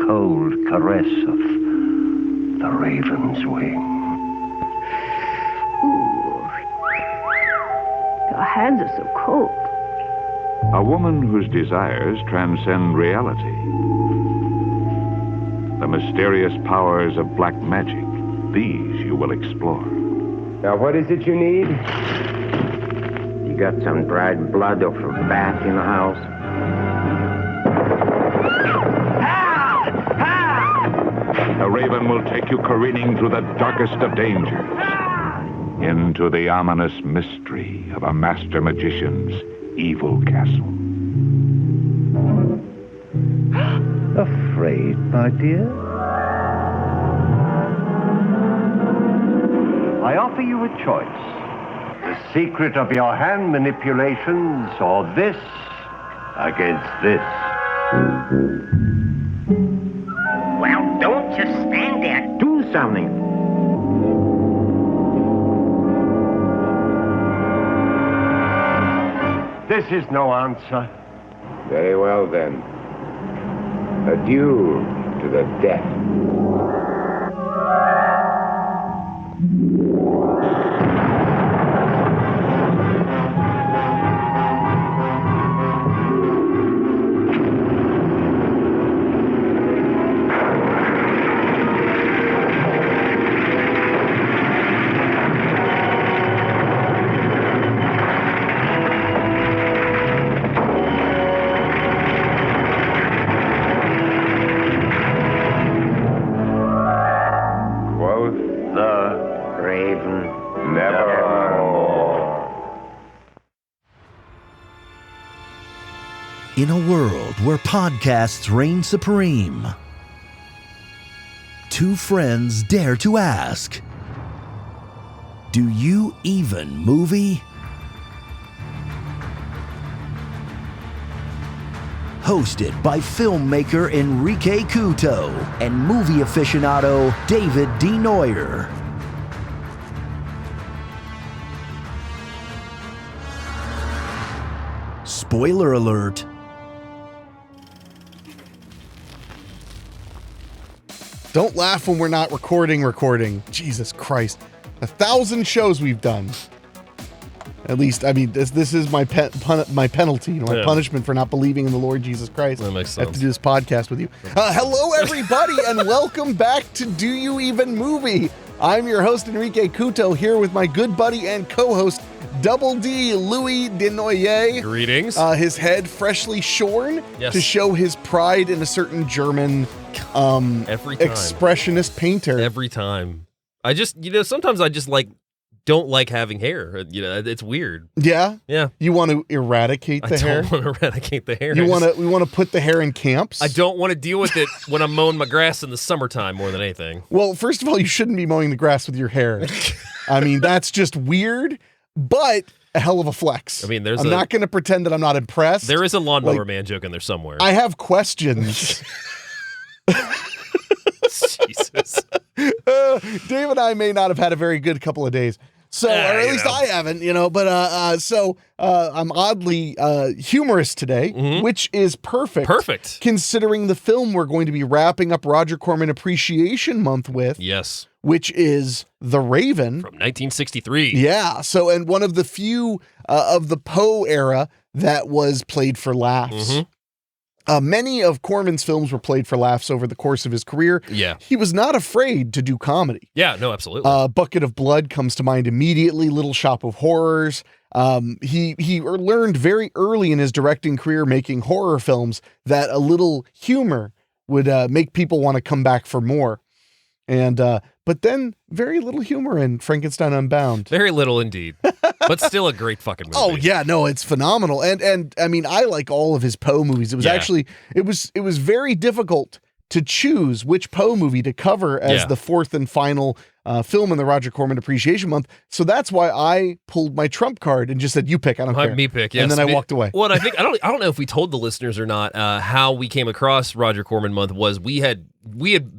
cold caress of the raven's wing. Ooh. Your hands are so cold. A woman whose desires transcend reality. The mysterious powers of black magic. These you will explore. Now, what is it you need? You got some dried blood or from bat in the house? The raven will take you careening through the darkest of dangers. Into the ominous mystery of a master magician's evil castle. Afraid, my dear? I offer you a choice. The secret of your hand manipulations, or this against this. Well, don't just stand there. Do something. This is no answer. Very well, then. Adieu to the death. In a world where podcasts reign supreme, two friends dare to ask, do you even movie? Hosted by filmmaker Henrique Couto and movie aficionado David D. Neuer. Spoiler alert. Don't laugh when we're not recording. Jesus Christ. 1,000 shows we've done. At least, I mean, this is my penalty, my punishment for not believing in the Lord Jesus Christ. That makes sense. I have to do this podcast with you. Hello, everybody, and welcome back to Do You Even Movie? I'm your host, Henrique Couto, here with my good buddy and co-host, Double D, Louis Denoyer. Greetings. His head freshly shorn to show his pride in a certain German every time. Expressionist painter. Every time. I just, sometimes I just don't like having hair. It's weird. Yeah? Yeah. You want to eradicate the hair? I don't want to eradicate the hair. We want to put the hair in camps? I don't want to deal with it when I'm mowing my grass in the summertime more than anything. Well, first of all, you shouldn't be mowing the grass with your hair. I mean, that's just weird, but a hell of a flex. I mean, I'm not going to pretend that I'm not impressed. There is a lawnmower man joke in there somewhere. I have questions. Jesus. Dave and I may not have had a very good couple of days. So, or at least I haven't, but I'm oddly humorous today, which is perfect. Perfect. Considering the film we're going to be wrapping up Roger Corman Appreciation Month with. Yes. Which is The Raven. From 1963. Yeah. So, and one of the few of the Poe era that was played for laughs. Mm-hmm. Many of Corman's films were played for laughs over the course of his career. Yeah. He was not afraid to do comedy. Yeah, no, absolutely. Bucket of Blood comes to mind immediately. Little Shop of Horrors. He learned very early in his directing career making horror films that a little humor would make people want to come back for more. And but then very little humor in Frankenstein Unbound. Very little indeed. But still a great fucking movie. Oh yeah, no, it's phenomenal. And I mean, I like all of his Poe movies. It was actually it was very difficult to choose which Poe movie to cover as the fourth and final film in the Roger Corman Appreciation Month. So that's why I pulled my trump card and just said, "You pick. I don't care." Me pick. Yes. And then I walked away. Well, I think I don't know if we told the listeners or not how we came across Roger Corman Month was we had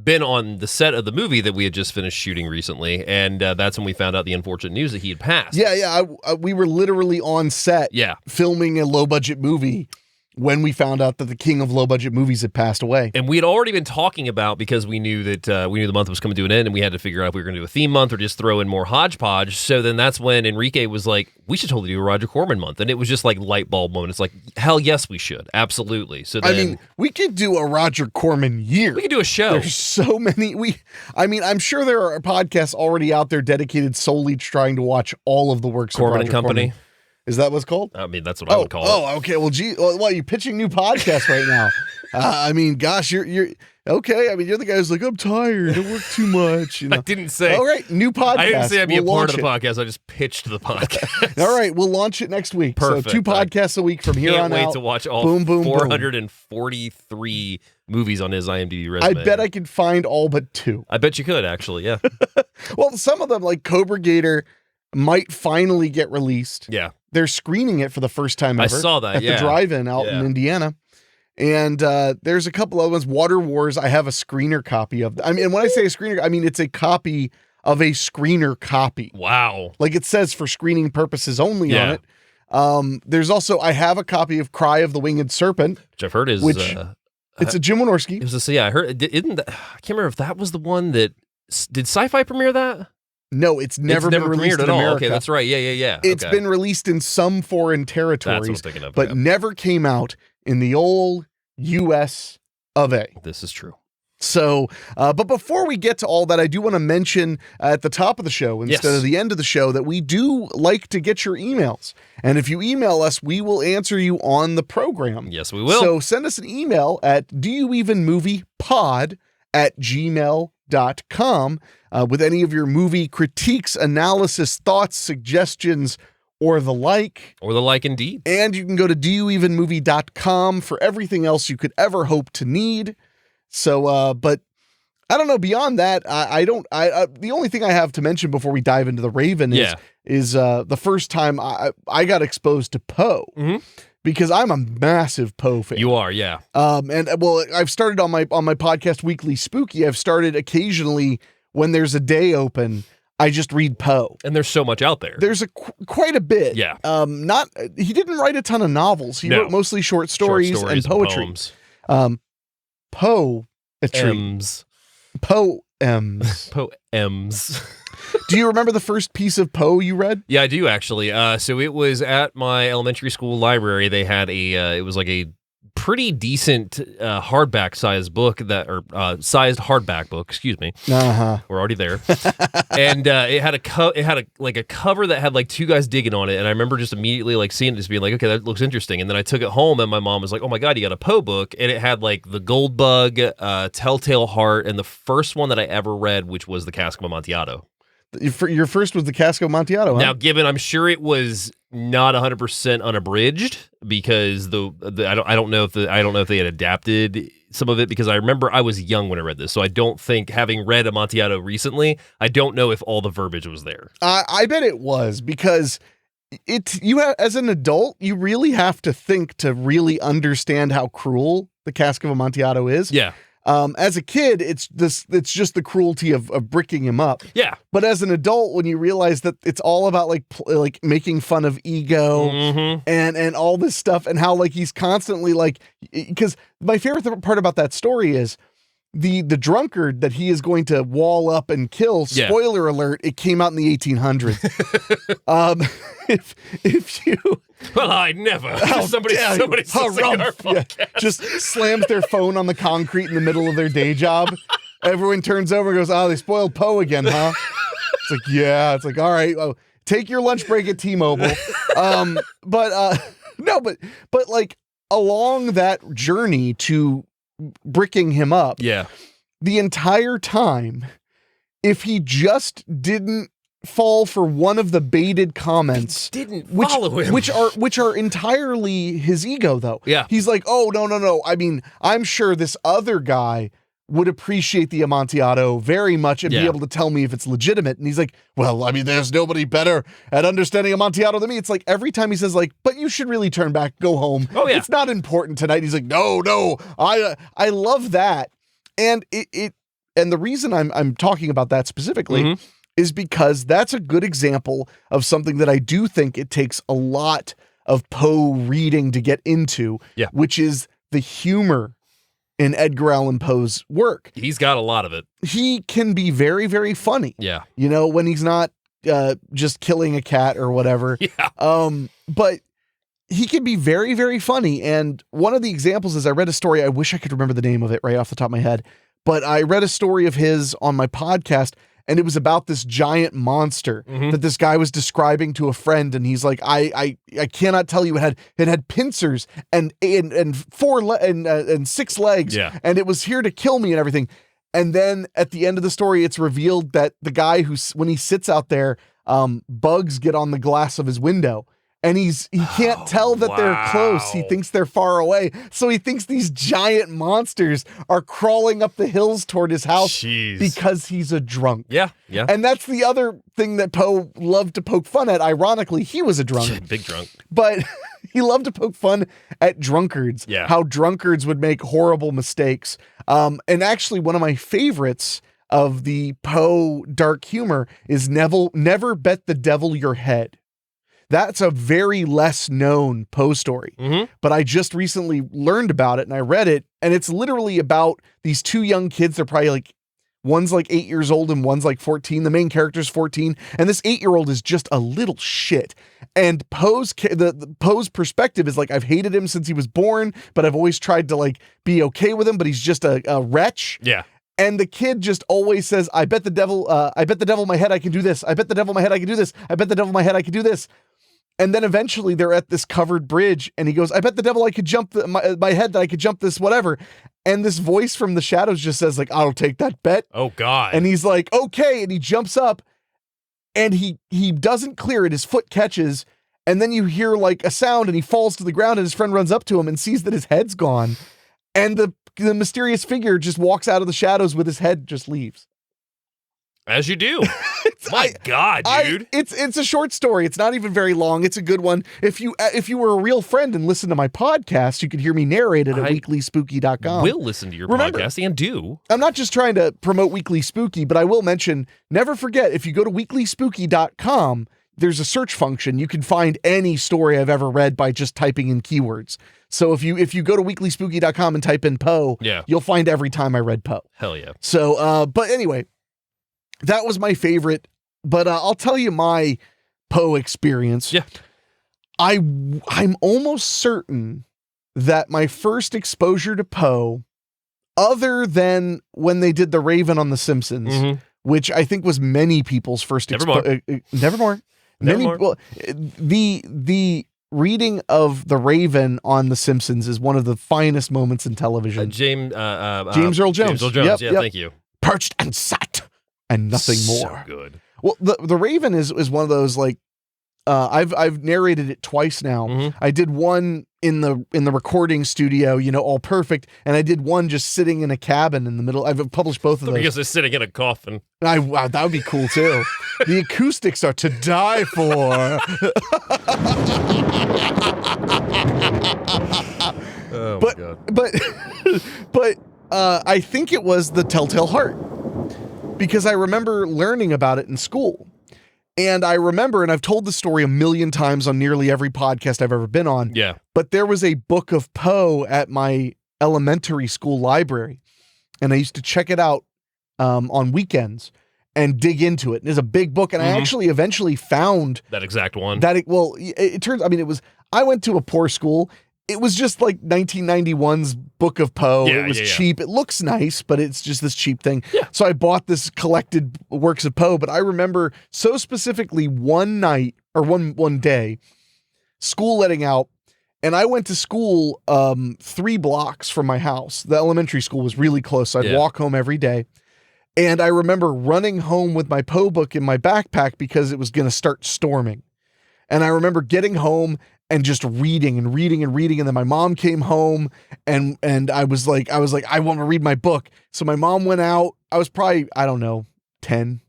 been on the set of the movie that we had just finished shooting recently, and that's when we found out the unfortunate news that he had passed. Yeah. We were literally on set, filming a low budget movie. when we found out that the king of low-budget movies had passed away. And we had already been talking about, because we knew that we knew the month was coming to an end, and we had to figure out if we were going to do a theme month or just throw in more hodgepodge. So then that's when Henrique was like, we should totally do a Roger Corman month. And it was just like light bulb moment. It's like, hell yes, we should. Absolutely. So then, I mean, we could do a Roger Corman year. we could do a show. There's so many. I'm sure there are podcasts already out there dedicated solely to trying to watch all of the works Corman of and Roger Company. Corman. Is that what's called? I mean, that's what I would call it. Oh, okay. Well, gee, well, you're pitching new podcasts right now. I mean, gosh, you're okay. I mean, you're the guy who's like, I'm tired. I work too much. You know? I didn't say. All right, new podcast. I didn't say I'd be a part of the launch podcast. I just pitched the podcast. All right, we'll launch it next week. Perfect. So 2 podcasts a week from here on Can't wait out. to watch all Boom, boom, boom. 443 movies on his IMDb resume. I bet I could find all but 2. I bet you could, actually, yeah. Well, some of them, like Cobra Gator, might finally get released. Yeah. They're screening it for the first time ever. I saw that, at the drive-in out in Indiana. And there's a couple other ones. Water Wars, I have a screener copy of. I mean, and when I say a screener, I mean it's a copy of a screener copy. Wow. Like it says for screening purposes only on it. There's also, I have a copy of Cry of the Winged Serpent. Which I've heard is... it's a Jim Wynorski. It was I heard... Isn't that, I can't remember if that was the one that... Did Sci-Fi premiere that? No, it's never been released premiered in at all. America. Okay, that's right. Yeah. It's okay. been released in some foreign territories, That's what I'm thinking of. but never came out in the old U.S. of A. This is true. So, but before we get to all that, I do want to mention at the top of the show instead of the end of the show that we do like to get your emails. And if you email us, we will answer you on the program. Yes, we will. So send us an email at doyouevenmoviepod@gmail.com with any of your movie critiques, analysis, thoughts, suggestions, or the like. Or the like, indeed. And you can go to doyouevenmovie.com for everything else you could ever hope to need. So, but I don't know. Beyond that, the only thing I have to mention before we dive into the Raven is the first time I got exposed to Poe, because I'm a massive Poe fan. You are, yeah. And well, I've started on my podcast Weekly Spooky. I've started occasionally when there's a day open, I just read Poe. And there's so much out there. There's quite a bit. Yeah. He didn't write a ton of novels. He wrote mostly short stories and poetry. Poems. Poems. Poems. Do you remember the first piece of Poe you read? Yeah, I do actually. So it was at my elementary school library. They had it was like a pretty decent hardback sized book sized hardback book. Excuse me. We're already there. And it had a cover that had like 2 guys digging on it. And I remember just immediately like seeing it, just being like, okay, that looks interesting. And then I took it home, and my mom was like, oh my God, you got a Poe book. And it had like The Gold Bug, Telltale Heart, and the first one that I ever read, which was The Cask of Amontillado. Your first was The Cask of Amontillado, huh? Now, given I'm sure it was not 100% unabridged, because I don't know if they had adapted some of it, because I remember I was young when I read this, so I don't think, having read Amontillado recently, I don't know if all the verbiage was there. I bet it was, because as an adult, you really have to think to really understand how cruel The Cask of Amontillado is. Yeah. As a kid, it's just the cruelty of bricking him up. Yeah. But as an adult, when you realize that it's all about like making fun of ego and all this stuff, and how like he's constantly like, because my favorite part about that story is the drunkard that he is going to wall up and kill. Yeah. Spoiler alert, it came out in the 1800s. if you... Well, I never. Somebody just slams their phone on the concrete in the middle of their day job. Everyone turns over and goes, oh, they spoiled Poe again, huh? It's like, yeah. It's like, all right, well, take your lunch break at T-Mobile. But like along that journey to bricking him up, the entire time, if he just didn't fall for one of the baited comments, follow him, which are entirely his ego, though. Yeah, he's like, oh no. I mean, I'm sure this other guy would appreciate the Amontillado very much and be able to tell me if it's legitimate. And he's like, well, I mean, there's nobody better at understanding Amontillado than me. It's like every time he says like, but you should really turn back, go home. Oh yeah, it's not important tonight. He's like, no, I love that, and and the reason I'm talking about that specifically is because that's a good example of something that I do think it takes a lot of Poe reading to get into, which is the humor in Edgar Allan Poe's work. He's got a lot of it. He can be very, very funny. Yeah. You know, when he's not just killing a cat or whatever. Yeah. But he can be very, very funny. And one of the examples is I read a story. I wish I could remember the name of it right off the top of my head, but I read a story of his on my podcast, and it was about this giant monster that this guy was describing to a friend. And he's like, I cannot tell you, it had pincers and 6 legs, and it was here to kill me and everything. And then at the end of the story, it's revealed that the guy when he sits out there, bugs get on the glass of his window. And he can't tell that they're close. He thinks they're far away. So he thinks these giant monsters are crawling up the hills toward his house because he's a drunk. Yeah, yeah. And that's the other thing that Poe loved to poke fun at. Ironically, he was a drunk. Big drunk. But he loved to poke fun at drunkards. Yeah. How drunkards would make horrible mistakes. And actually, one of my favorites of the Poe dark humor is never bet the devil your head. That's a very less known Poe story, but I just recently learned about it and I read it, and it's literally about these 2 young kids. They're probably like, one's like 8 years old and one's like 14. The main character's 14, and this 8-year-old is just a little shit. And Poe's perspective is like, I've hated him since he was born, but I've always tried to like be okay with him, but he's just a wretch. Yeah. And the kid just always says, I bet the devil my head I can do this. I bet the devil my head I can do this. I bet the devil my head I can do this. And then eventually they're at this covered bridge and he goes, I bet the devil I could jump my head that I could jump this, whatever. And this voice from the shadows just says like, I'll take that bet. Oh God. And he's like, okay. And he jumps up and he doesn't clear it. His foot catches. And then you hear like a sound and he falls to the ground and his friend runs up to him and sees that his head's gone. And the mysterious figure just walks out of the shadows with his head, just leaves. As you do. My God, dude. It's a short story. It's not even very long. It's a good one. If you were a real friend and listened to my podcast, you could hear me narrate it at weeklyspooky.com. Will listen to your podcast and do. I'm not just trying to promote Weekly Spooky, but I will mention, never forget, if you go to weeklyspooky.com, there's a search function. You can find any story I've ever read by just typing in keywords. So if you go to weeklyspooky.com and type in Poe, you'll find every time I read Poe. Hell yeah. So, but anyway, that was my favorite, but I'll tell you my Poe experience. Yeah. I'm almost certain that my first exposure to Poe, other than when they did The Raven on The Simpsons, which I think was many people's first exposure. Nevermore. The reading of The Raven on The Simpsons is one of the finest moments in television. James Earl Jones. James Earl Jones. Yep. Thank you. Perched and sat and nothing more. So good. Well, the Raven is one of those like I've narrated it twice now. I did one in the recording studio, all perfect, and I did one just sitting in a cabin in the middle. I've published both of those. Because they're sitting in a coffin. Wow, that would be cool too. The acoustics are to die for. Oh my God. But I think it was The Telltale Heart, because I remember learning about it in school. And I remember, and I've told the story a million times on nearly every podcast I've ever been on. Yeah. But there was a book of Poe at my elementary school library, and I used to check it out on weekends and dig into it. And it's a big book, and I actually eventually found that exact one. It turns. I mean, I went to a poor school. It was just like 1991's Book of Poe. Yeah, it was cheap. It looks nice, but it's just this cheap thing. Yeah. So I bought this collected works of Poe, but I remember so specifically one night or one day, school letting out, and I went to school 3 blocks from my house. The elementary school was really close, so I'd walk home every day. And I remember running home with my Poe book in my backpack because it was going to start storming. And I remember getting home and just reading. And then my mom came home and I was like, I want to read my book. So my mom went out. I was probably, 10.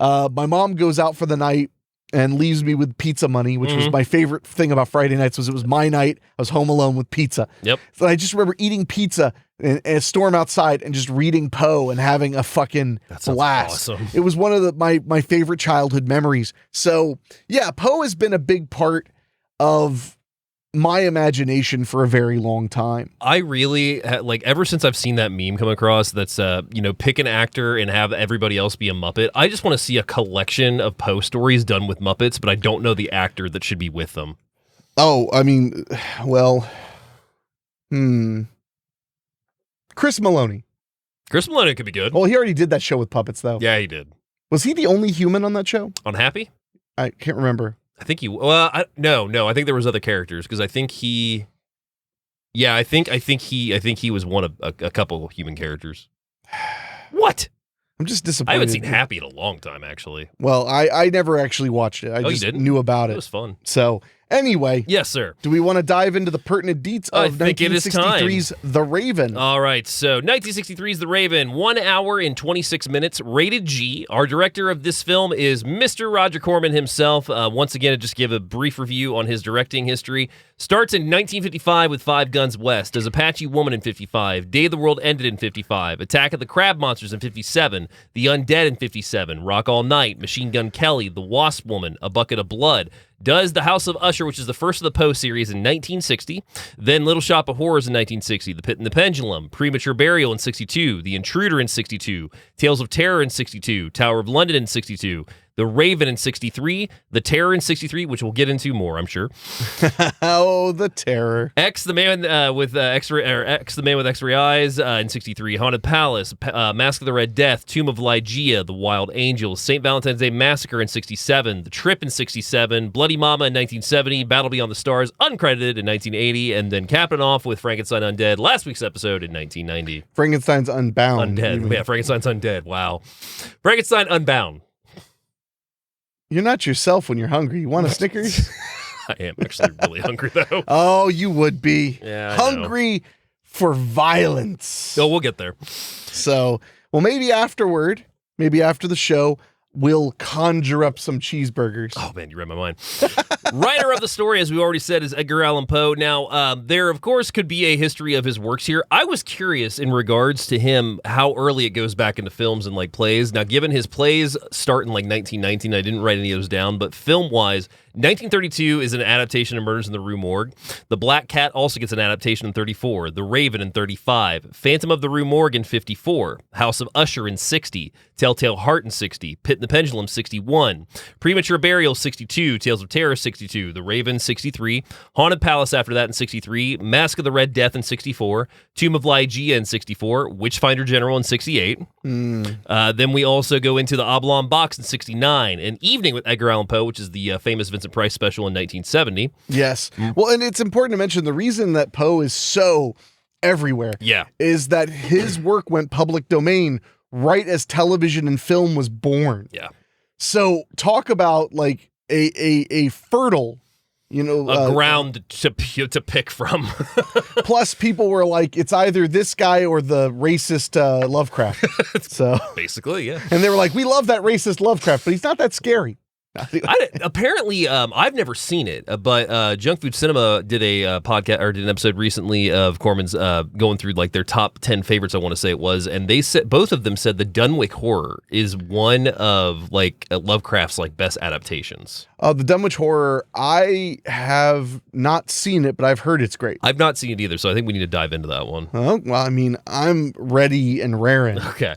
My mom goes out for the night and leaves me with pizza money, which was my favorite thing about Friday nights. Was it was my night. I was home alone with pizza. Yep. So I just remember eating pizza and a storm outside and just reading Poe and having a fucking blast. Awesome. It was one of my favorite childhood memories. So yeah, Poe has been a big part of my imagination for a very long time. I really like ever since I've seen that meme come across that's pick an actor and have everybody else be a Muppet. I just want to see a collection of Poe stories done with Muppets, but I don't know the actor that should be with them. Oh, I mean, well, Chris Maloney. Chris Maloney could be good. Well, he already did that show with puppets, though. Yeah, he did. Was he the only human on that show? On Happy? I can't remember. I think he. Well, no. I think there was other characters because I think he. Yeah, I think he was one of a couple of human characters. What? I'm just disappointed. I haven't seen Happy in a long time, actually. Well, I never actually watched it. I just knew about it. It was fun. So anyway, yes, sir. Do we want to dive into the pertinent deets of 1963's The Raven? All right. So 1963's The Raven, 1 hour and 26 minutes, rated G. Our director of this film is Mr. Roger Corman himself. Once again, to just give a brief review on his directing history. Starts in 1955 with Five Guns West, Does Apache Woman in 55, Day of the World Ended in 55, Attack of the Crab Monsters in 57, The Undead in 57, Rock All Night, Machine Gun Kelly, The Wasp Woman, A Bucket of Blood, does The House of Usher, which is the first of the Poe series, in 1960, then Little Shop of Horrors in 1960, The Pit and the Pendulum, Premature Burial in 62, The Intruder in 62, Tales of Terror in 62, Tower of London in 62, The Raven in 63, The Terror in 63, which we'll get into more, I'm sure. Oh, The Terror. X, the man with X-ray eyes in 63, Haunted Palace, Mask of the Red Death, Tomb of Lygia, The Wild Angels, St. Valentine's Day Massacre in 67, The Trip in 67, Bloody Mama in 1970, Battle Beyond the Stars, uncredited in 1980, and then capping off with Frankenstein Undead, last week's episode in 1990. Frankenstein's Unbound. Undead. Yeah, Frankenstein's Undead. Wow. Frankenstein Unbound. You're not yourself when you're hungry. You want a Snickers? I am actually really hungry, though. Oh, you would be. Yeah, hungry for violence. Oh, we'll get there. So, well, maybe afterward, maybe after the show, we'll conjure up some cheeseburgers. Oh, man, you read my mind. Writer of the story, as we already said, is Edgar Allan Poe. Now, there, of course, could be a history of his works here. I was curious in regards to him, how early it goes back into films and, like, plays. Now, given his plays start in, like, 1919, I didn't write any of those down, but film-wise, 1932 is an adaptation of Murders in the Rue Morgue. The Black Cat also gets an adaptation in 34. The Raven in 35. Phantom of the Rue Morgue in 54. House of Usher in 60. Telltale Heart in 60. Pit and the Pendulum 61. Premature Burial 62. Tales of Terror 62. The Raven 63. Haunted Palace after that in 63. Mask of the Red Death in 64. Tomb of Lygia in 64. Witchfinder General in 68. Then we also go into the Oblong Box in 69. An Evening with Edgar Allan Poe, which is the famous Vincent Price special in 1970. Yes. Well, and it's important to mention the reason that Poe is so everywhere is that his work went public domain right as television and film was born. Yeah. So talk about like a fertile, ground to pick from. Plus, people were like, it's either this guy or the racist Lovecraft. So basically, yeah. And they were like, we love that racist Lovecraft, but he's not that scary. Apparently, I've never seen it, but Junk Food Cinema did a podcast or did an episode recently of Corman's going through like their top 10 favorites. I want to say it was, and they said both of them said the Dunwich Horror is one of like Lovecraft's like best adaptations. The Dunwich Horror, I have not seen it, but I've heard it's great. I've not seen it either, so I think we need to dive into that one. Oh, well, I mean, I'm ready and raring. Okay.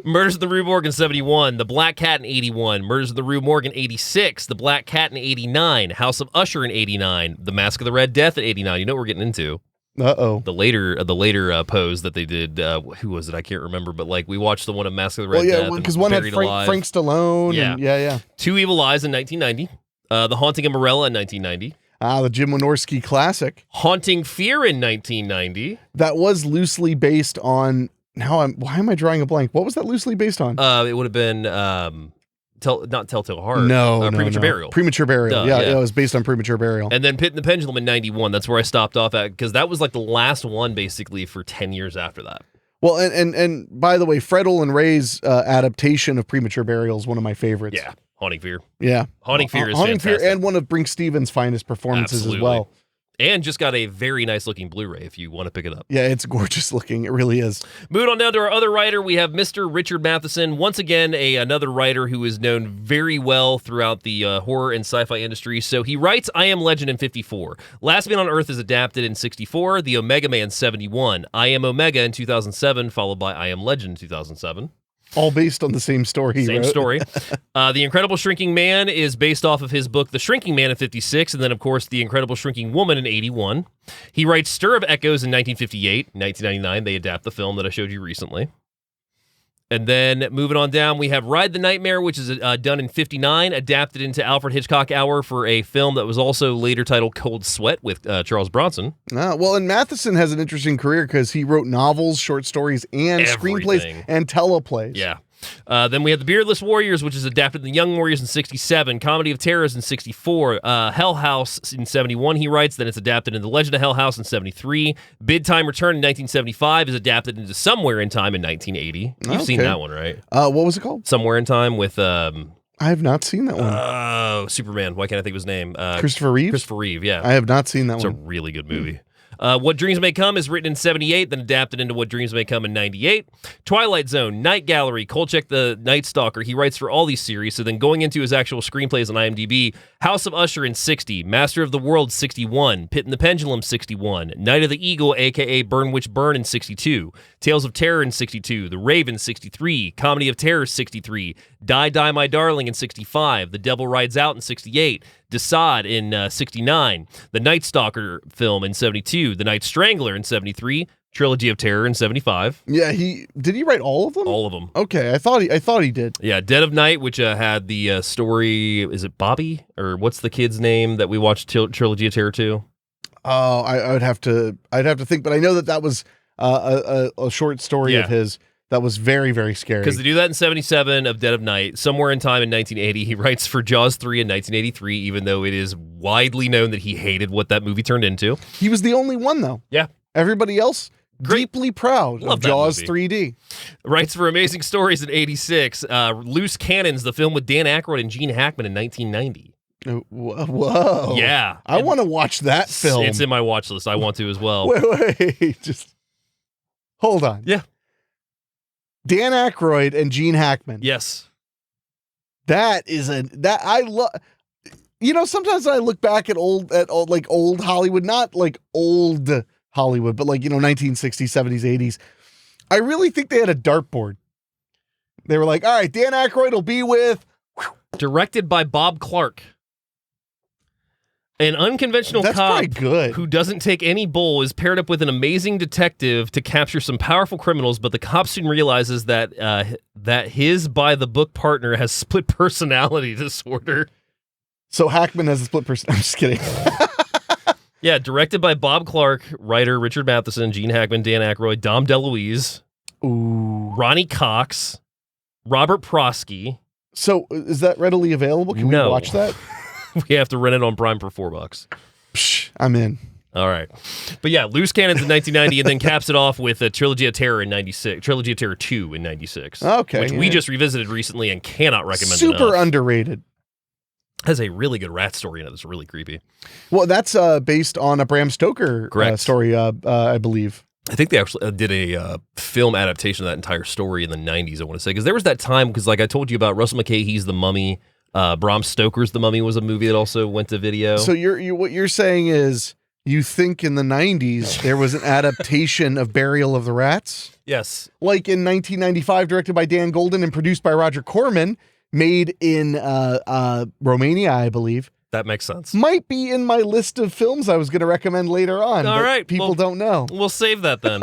Murders in the Rue Morgue in 71, The Black Cat in 81, Murders in the Rue Morgue in 86, The Black Cat in 89, House of Usher in 89, The Mask of the Red Death in 89. You know what we're getting into. Uh-oh. The later pose that they did, who was it? I can't remember, but like we watched the one of Mask of the Red Death. Because one had Frank Stallone. Yeah. And, yeah. Two Evil Eyes in 1990. The Haunting of Morella in 1990. The Jim Wynorski classic. Haunting Fear in 1990. That was loosely based on, why am I drawing a blank? What was that loosely based on? It would have been, not Telltale Heart. No, Premature Burial. Premature Burial. Yeah, it was based on Premature Burial. And then Pit and the Pendulum in 91. That's where I stopped off at, because that was like the last one basically for 10 years after that. Well, and by the way, Fred Olen Ray's adaptation of Premature Burial is one of my favorites. Yeah. Haunting Fear. Yeah. Haunting Fear is Haunting fantastic. Fear, and one of Brink Stevens' finest performances as well. And just got a very nice looking Blu-ray if you want to pick it up. Yeah, it's gorgeous looking. It really is. Moving on down to our other writer, we have Mr. Richard Matheson. Once again, another writer who is known very well throughout the horror and sci-fi industry. So he writes I Am Legend in 54. Last Man on Earth is adapted in 64. The Omega Man 71. I Am Omega in 2007, followed by I Am Legend in 2007. All based on the same story he Same wrote. story. The Incredible Shrinking Man is based off of his book, The Shrinking Man in 56, and then, of course, The Incredible Shrinking Woman in 81. He writes Stir of Echoes in 1958. 1999, they adapt the film that I showed you recently. And then moving on down, we have Ride the Nightmare, which is done in 59, adapted into Alfred Hitchcock Hour for a film that was also later titled Cold Sweat with Charles Bronson. Well, and Matheson has an interesting career because he wrote novels, short stories, and screenplays and teleplays. Yeah. Then we have The Beardless Warriors, which is adapted in The Young Warriors in 67, Comedy of Terrors in 64, Hell House in 71, he writes. Then it's adapted into The Legend of Hell House in 73. Bid Time Return in 1975 is adapted into Somewhere in Time in 1980. You've seen that one, right? What was it called? Somewhere in Time with... I have not seen that one. Oh, Superman. Why can't I think of his name? Christopher Reeve? Christopher Reeve, yeah. I have not seen that one. It's a really good movie. What Dreams May Come is written in 78, then adapted into What Dreams May Come in 98. Twilight Zone, Night Gallery, Kolchak the Night Stalker. He writes for all these series. So then going into his actual screenplays on IMDb, House of Usher in 60, Master of the World 61, Pit and the Pendulum 61, Night of the Eagle, a.k.a. Burn Witch Burn in 62, Tales of Terror in 62, The Raven 63, Comedy of Terror 63, Die Die My Darling in 65, The Devil Rides Out in 68, Desaad in 69, The Night Stalker film in 72, The Night Strangler in 73, Trilogy of Terror in 75. Yeah, did he write all of them? All of them. Okay, I thought he did. Yeah, Dead of Night, which had the story, is it Bobby? Or what's the kid's name that we watched Trilogy of Terror 2? Oh, I'd have to think, but I know that was a short story of his that was very, very scary. Because they do that in 77 of Dead of Night. Somewhere in Time in 1980, he writes for Jaws 3 in 1983, even though it is widely known that he hated what that movie turned into. He was the only one, though. Yeah. Everybody else, deeply proud of Jaws 3D. Writes for Amazing Stories in 86. Loose Cannons, the film with Dan Aykroyd and Gene Hackman in 1990. Whoa. Yeah. I want to watch that film. It's in my watch list. I want to as well. Wait. Just hold on. Yeah. Dan Aykroyd and Gene Hackman. Yes. That is that I love. You know, sometimes I look back at old Hollywood, not like old Hollywood, but 1960s, 70s, 80s. I really think they had a dartboard. They were like, all right, Dan Aykroyd will be with. Directed by Bob Clark. An unconventional cop who doesn't take any bull is paired up with an amazing detective to capture some powerful criminals, but the cop soon realizes that his by-the-book partner has split personality disorder. So Hackman has a split person. I'm just kidding. Yeah, directed by Bob Clark, writer Richard Matheson, Gene Hackman, Dan Aykroyd, Dom DeLuise, Ronnie Cox, Robert Prosky. So is that readily available? Can we watch that? We have to rent it on Prime for $4. Psh, I'm in. All right. But yeah, Loose Cannons in 1990 and then caps it off with a Trilogy of Terror in 96. Trilogy of Terror 2 in 96. Okay. Which we just revisited recently and cannot recommend Super enough. underrated. Has a really good rat story in it that's really creepy. Well, that's based on a Bram Stoker story, I believe. I think they actually did a film adaptation of that entire story in the 90s, I want to say. Because there was that time, because like I told you about Russell McKay-He's The Mummy. Bram Stoker's The Mummy was a movie that also went to video. So what you're saying is you think in the 90s there was an adaptation of Burial of the Rats? Yes. Like in 1995, directed by Dan Golden and produced by Roger Corman, made in Romania, I believe. That makes sense. Might be in my list of films I was going to recommend later on. All right. People don't know. We'll save that then.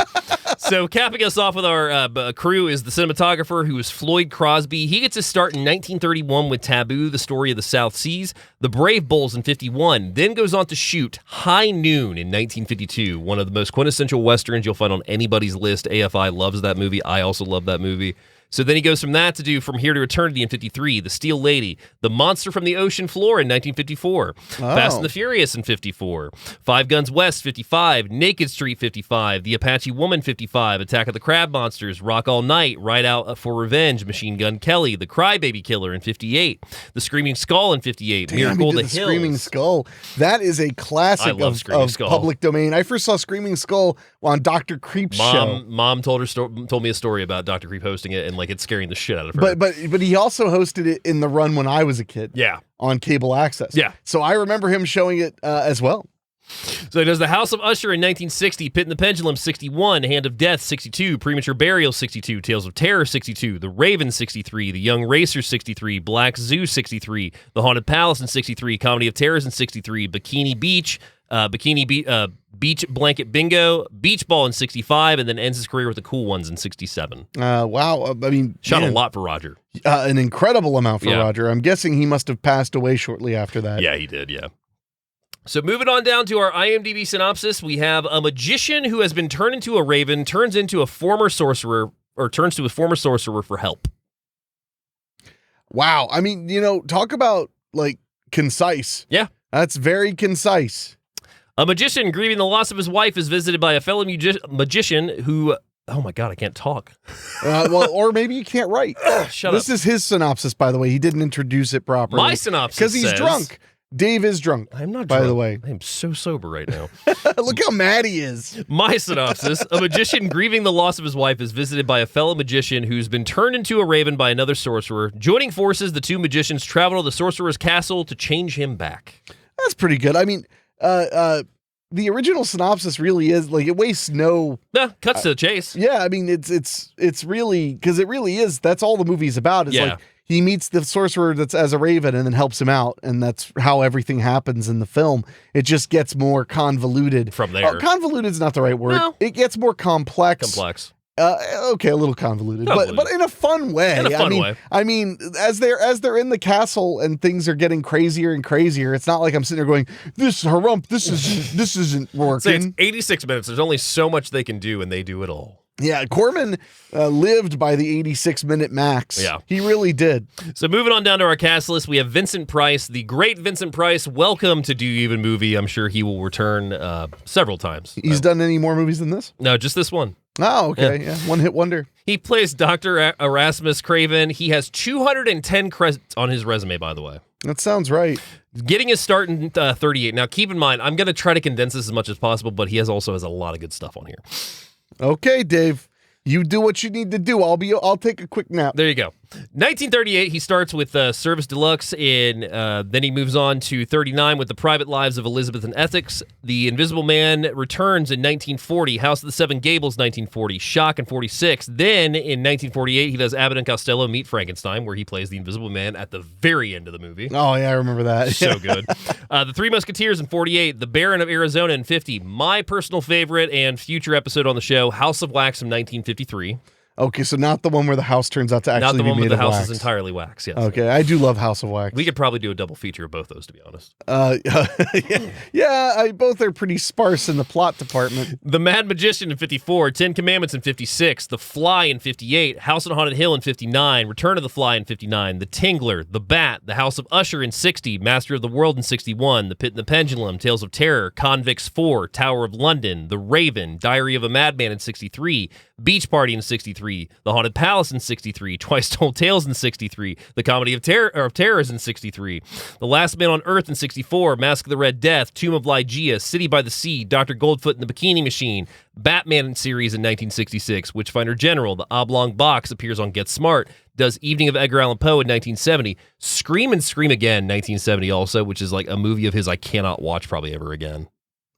So capping us off with our crew is the cinematographer, who is Floyd Crosby. He gets his start in 1931 with Taboo, the story of the South Seas, The Brave Bulls in 51, then goes on to shoot High Noon in 1952, one of the most quintessential Westerns you'll find on anybody's list. AFI loves that movie. I also love that movie. So then he goes from that to do From Here to Eternity in 53, The Steel Lady, The Monster from the Ocean Floor in 1954, Fast and the Furious in 54, Five Guns West 55, Naked Street 55, The Apache Woman 55, Attack of the Crab Monsters, Rock All Night, Ride Out for Revenge, Machine Gun Kelly, The Crybaby Killer in 58, The Screaming Skull in 58, Miracle of the Hills. Screaming Skull. That is a classic of public domain. I first saw Screaming Skull on Dr. Creep's show. Mom told me a story about Dr. Creep hosting it, and like it's scaring the shit out of her. But he also hosted it in the run when I was a kid. Yeah. On cable access. Yeah. So I remember him showing it as well. So he does The House of Usher in 1960, Pit and the Pendulum 61, Hand of Death 62, Premature Burial 62, Tales of Terror 62, The Raven 63, The Young Racer 63, Black Zoo 63, The Haunted Palace in 63, Comedy of Terrors in 63, Bikini Beach, Beach Blanket Bingo, Beach Ball in 65, and then ends his career with The Cool Ones in 67. Wow. I mean, shot a lot for Roger. An incredible amount for Roger. I'm guessing he must have passed away shortly after that. Yeah, he did, yeah. So moving on down to our IMDb synopsis, we have a magician who has been turned into a raven, turns to a former sorcerer for help. Wow. I mean, talk about, like, concise. Yeah. That's very concise. A magician grieving the loss of his wife is visited by a fellow magician who... Oh my God, I can't talk. Or maybe you can't write. Shut up. This is his synopsis, by the way. He didn't introduce it properly. My synopsis because he's drunk. Dave is drunk. I'm not by drunk. the way. I am so sober right now. Look how mad he is. My synopsis, a magician grieving the loss of his wife is visited by a fellow magician who's been turned into a raven by another sorcerer. Joining forces, the two magicians travel to the sorcerer's castle to change him back. That's pretty good. I mean, the original synopsis really is like it wastes no cuts to the chase. Yeah, I mean it's really because it really is. That's all the movie's about. It's like he meets the sorcerer that's as a raven and then helps him out, and that's how everything happens in the film. It just gets more convoluted from there. Convoluted is not the right word. No. It gets more complex. Okay, a little convoluted. But in a fun way. I mean, as they're in the castle and things are getting crazier and crazier, it's not like I'm sitting there going, this isn't working. It's 86 minutes. There's only so much they can do, and they do it all. Yeah, Corman lived by the 86-minute max. Yeah. He really did. So moving on down to our cast list, we have Vincent Price, the great Vincent Price. Welcome to Do You Even Movie. I'm sure he will return several times. He's done any more movies than this? No, just this one. Oh, okay. Yeah. One-hit wonder. He plays Dr. Erasmus Craven. He has 210 credits on his resume, by the way. That sounds right. Getting his start in 38. Now, keep in mind, I'm going to try to condense this as much as possible, but he also has a lot of good stuff on here. Okay, Dave. You do what you need to do. I'll take a quick nap. There you go. 1938, he starts with Service Deluxe, then he moves on to 39 with The Private Lives of Elizabeth and Essex. The Invisible Man returns in 1940. House of the Seven Gables, 1940. Shock in 46. Then in 1948, he does Abbott and Costello Meet Frankenstein, where he plays the Invisible Man at the very end of the movie. Oh, yeah, I remember that. So good. The Three Musketeers in 48. The Baron of Arizona in 50. My personal favorite and future episode on the show, House of Wax from 1953. Okay, so not the one where the house turns out to actually be made of wax. Not the one where the house is entirely wax, yes. Okay, I do love House of Wax. We could probably do a double feature of both those, to be honest. Both are pretty sparse in the plot department. The Mad Magician in 54, 10 Commandments in 56, The Fly in 58, House on Haunted Hill in 59, Return of the Fly in 59, The Tingler, The Bat, The House of Usher in 60, Master of the World in 61, The Pit and the Pendulum, Tales of Terror, Convicts 4, Tower of London, The Raven, Diary of a Madman in 63, Beach Party in 63, The Haunted Palace in 63, Twice Told Tales in 63, The Comedy of Terrors in 63, The Last Man on Earth in 64, Mask of the Red Death, Tomb of Ligeia, City by the Sea, Dr. Goldfoot and the Bikini Machine, Batman series in 1966, Witchfinder General, The Oblong Box appears on Get Smart, does Evening of Edgar Allan Poe in 1970, Scream and Scream Again 1970 also, which is like a movie of his I cannot watch probably ever again.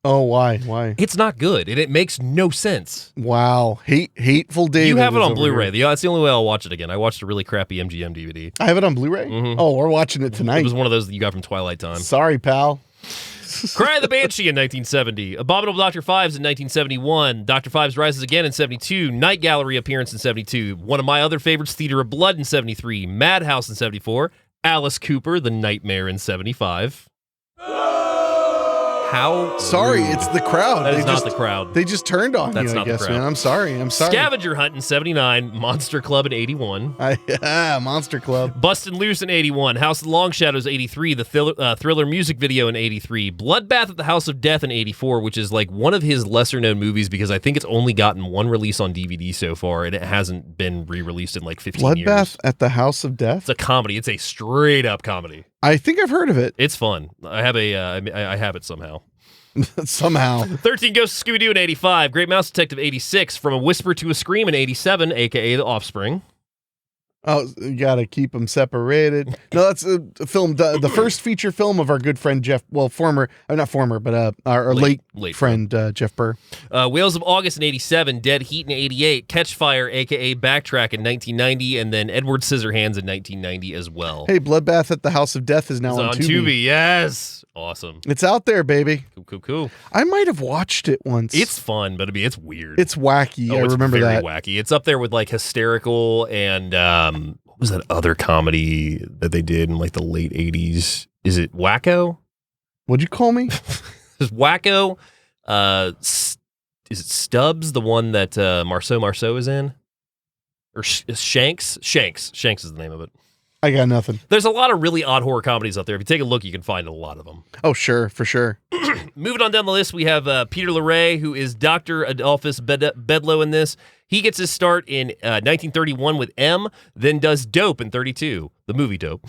Oh, why? Why? It's not good, and it makes no sense. Wow. Hateful David. You have it on Blu-ray. That's the only way I'll watch it again. I watched a really crappy MGM DVD. I have it on Blu-ray? Mm-hmm. Oh, we're watching it tonight. It was one of those that you got from Twilight Time. Sorry, pal. Cry of the Banshee in 1970. Abominable Dr. Fives in 1971. Dr. Fives Rises Again in 72. Night Gallery appearance in 72. One of my other favorites, Theater of Blood in 73. Madhouse in 74. Alice Cooper, The Nightmare in 75. How Sorry, rude. it's the crowd. That is They not just- the crowd. They just turned on That's you, I not the guess, crowd. man. I'm sorry. Scavenger Hunt in 79, Monster Club in 81. Monster Club. Bustin' Loose in 81, House of the Long Shadows 83, the Thriller music video in 83, Bloodbath at the House of Death in 84, which is like one of his lesser known movies because I think it's only gotten one release on DVD so far and it hasn't been re-released in like 15 years. Bloodbath at the House of Death? It's a comedy. It's a straight up comedy. I think I've heard of it. It's fun. I have I have it somehow. Somehow. 13 Ghosts of Scooby-Doo in 85, Great Mouse Detective 86, From a Whisper to a Scream in 87, aka The Offspring. Oh, you gotta keep them separated. No, that's a film, the first feature film of our good friend Jeff. Well, our late friend Jeff Burr. Whales of August in 87, Dead Heat in 88, Catchfire, aka Backtrack in 1990, and then Edward Scissorhands in 1990 as well. Hey, Bloodbath at the House of Death is now It's on Tubi. Yes, awesome. It's out there, baby. Cool. I might have watched it once. It's fun, but I mean, it's weird. It's wacky. I remember very that. Wacky. It's up there with like Hysterical and what was that other comedy that they did in like the late 80s? Is it Wacko? What'd you call me? Is Wacko? Is it Stubbs, the one that Marceau is in? Or Shanks? Shanks is the name of it. I got nothing. There's a lot of really odd horror comedies out there. If you take a look, you can find a lot of them. Oh, sure, for sure. Moving on down the list, we have Peter Lorre, who is Dr. Adolphus Bedloe in this. He gets his start in 1931 with M, then does Dope in 32, the movie Dope.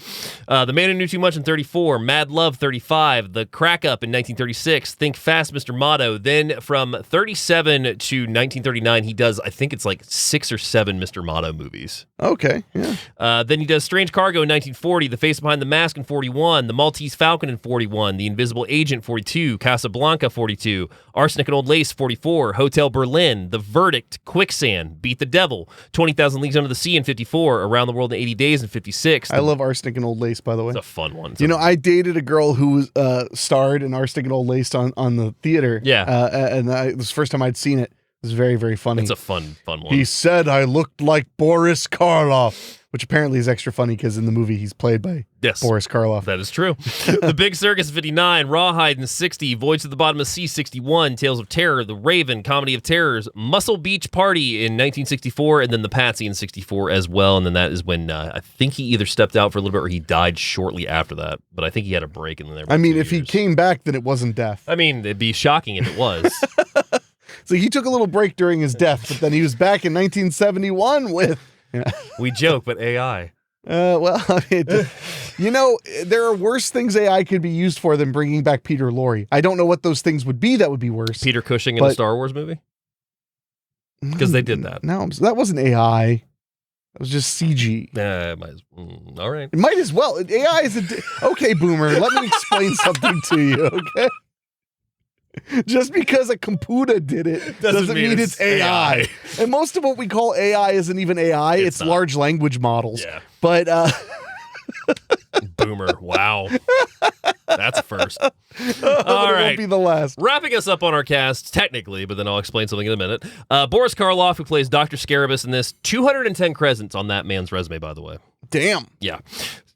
The Man Who Knew Too Much in 34, Mad Love 35, The Crack Up in 1936, Think Fast, Mr. Motto. Then from 37 to 1939, he does, I think it's like 6 or 7 Mr. Motto movies. Okay, yeah. Then he does Strange Cargo in 1940, The Face Behind the Mask in 41, The Maltese Falcon in 41, The Invisible Agent 42, Casablanca 42, Arsenic and Old Lace 44, Hotel Berlin, The Verdict, Quicksand, Beat the Devil, 20,000 Leagues Under the Sea in 54, Around the World in 80 Days in 56. I love Arsenic and Old Lace, by the way. It's a fun one. You know, I dated a girl who starred in Arsenic and Old Lace on the theater. Yeah. And it was the first time I'd seen it. It was very, very funny. It's a fun one. He said I looked like Boris Karloff, which apparently is extra funny because in the movie he's played by Boris Karloff. That is true. The Big Circus 59, Rawhide in 60, Voyage to the Bottom of the Sea 61, Tales of Terror, The Raven, Comedy of Terrors, Muscle Beach Party in 1964, and then The Patsy in 64 as well. And then that is when I think he either stepped out for a little bit or he died shortly after that. But I think he had a break in there. I mean, if he came back, then it wasn't death. I mean, it'd be shocking if it was. So he took a little break during his death, but then he was back in 1971 with... Yeah. We joke, but AI. Well, I mean, you know, there are worse things AI could be used for than bringing back Peter Lorre. I don't know what those things would be that would be worse. Peter Cushing in a Star Wars movie? Because they did that. No, that wasn't AI. That was just CG. All right. It might as well. AI is okay, Boomer. Let me explain something to you, okay? Just because a computer did it doesn't mean it's AI. And most of what we call AI isn't even AI. It's large language models. Yeah. But Boomer. Wow. That's a first. All right. It won't be the last. Wrapping us up on our cast, technically, but then I'll explain something in a minute. Boris Karloff, who plays Dr. Scarabus in this, 210 credits on that man's resume, by the way. Damn. Yeah.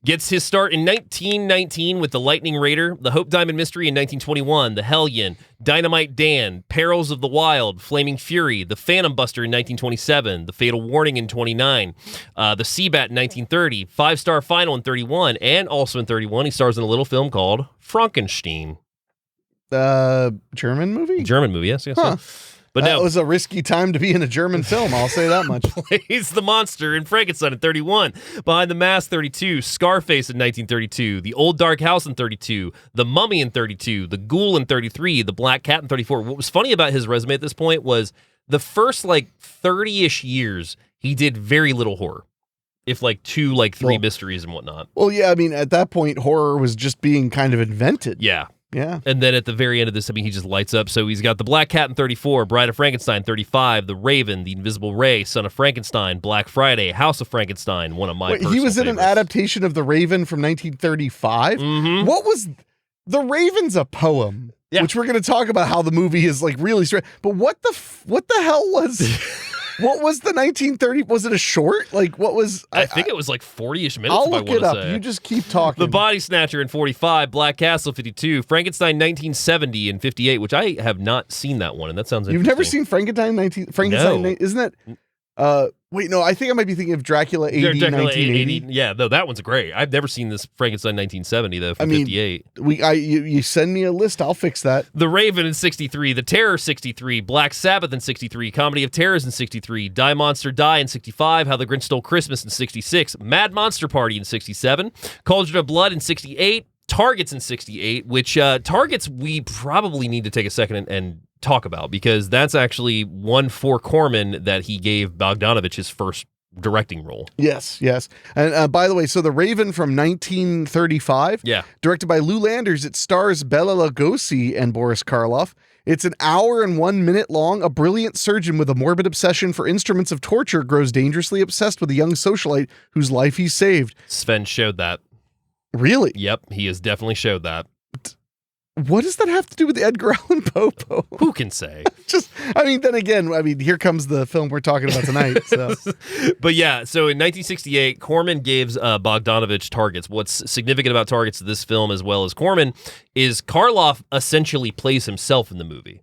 Gets his start in 1919 with The Lightning Raider, The Hope Diamond Mystery in 1921, The Hellion, Dynamite Dan, Perils of the Wild, Flaming Fury, The Phantom Buster in 1927, The Fatal Warning in 29, The Seabat in 1930, Five Star Final in 31, and also in 31, he stars in a little film called Frankenstein. German movie? German movie, yes. Huh. But that was a risky time to be in a German film, I'll say that much. Plays the monster in Frankenstein in 31, Behind the Mask 32, Scarface in 1932, The Old Dark House in 32, The Mummy in 32, The Ghoul in 33, The Black Cat in 34. What was funny about his resume at this point was the first 30-ish years, he did very little horror. If 2, 3 mysteries and whatnot. Well, yeah, I mean, at that point, horror was just being kind of invented. Yeah. Yeah. And then at the very end of this, I mean, he just lights up. So he's got The Black Cat in 34, Bride of Frankenstein 35, The Raven, The Invisible Ray, Son of Frankenstein, Black Friday, House of Frankenstein, one of my personal he was in favorites. an adaptation of The Raven from 1935? Mm-hmm. What was... The Raven's a poem, which we're going to talk about how the movie is really straight. But what the hell was... What was the 1930? Was it a short? Like, what was? I think it was like 40-ish minutes. I'll if look I it up. say. You just keep talking. The Body Snatcher in 45, Black Castle 52, Frankenstein 1970 and 58, which I have not seen that one, and that sounds interesting. You've never seen Frankenstein? No. Isn't that? Wait, no. I think I might be thinking of Dracula 80, Dracula 1980. Yeah, no, that one's great. I've never seen this Frankenstein 1970 though. From 58. You send me a list. I'll fix that. The Raven in 63, The Terror 63, Black Sabbath in 63, Comedy of Terrors in 63, Die Monster Die in 65, How the Grinch Stole Christmas in 66, Mad Monster Party in 67, Cauldron of Blood in 68, Targets in 68, which Targets we probably need to take a second and talk about, because that's actually one for Corman that he gave Bogdanovich his first directing role. Yes. And by the way, so The Raven from 1935, directed by Lou Landers, it stars Bela Lugosi and Boris Karloff. It's an hour and 1 minute long. A brilliant surgeon with a morbid obsession for instruments of torture grows dangerously obsessed with a young socialite whose life he saved. Sven showed that. Really? Yep, he has definitely showed that. What does that have to do with Edgar Allan Poe? Who can say? Then again, here comes the film we're talking about tonight. So. But yeah, so in 1968, Corman gives Bogdanovich Targets. What's significant about Targets of this film, as well as Corman, is Karloff essentially plays himself in the movie.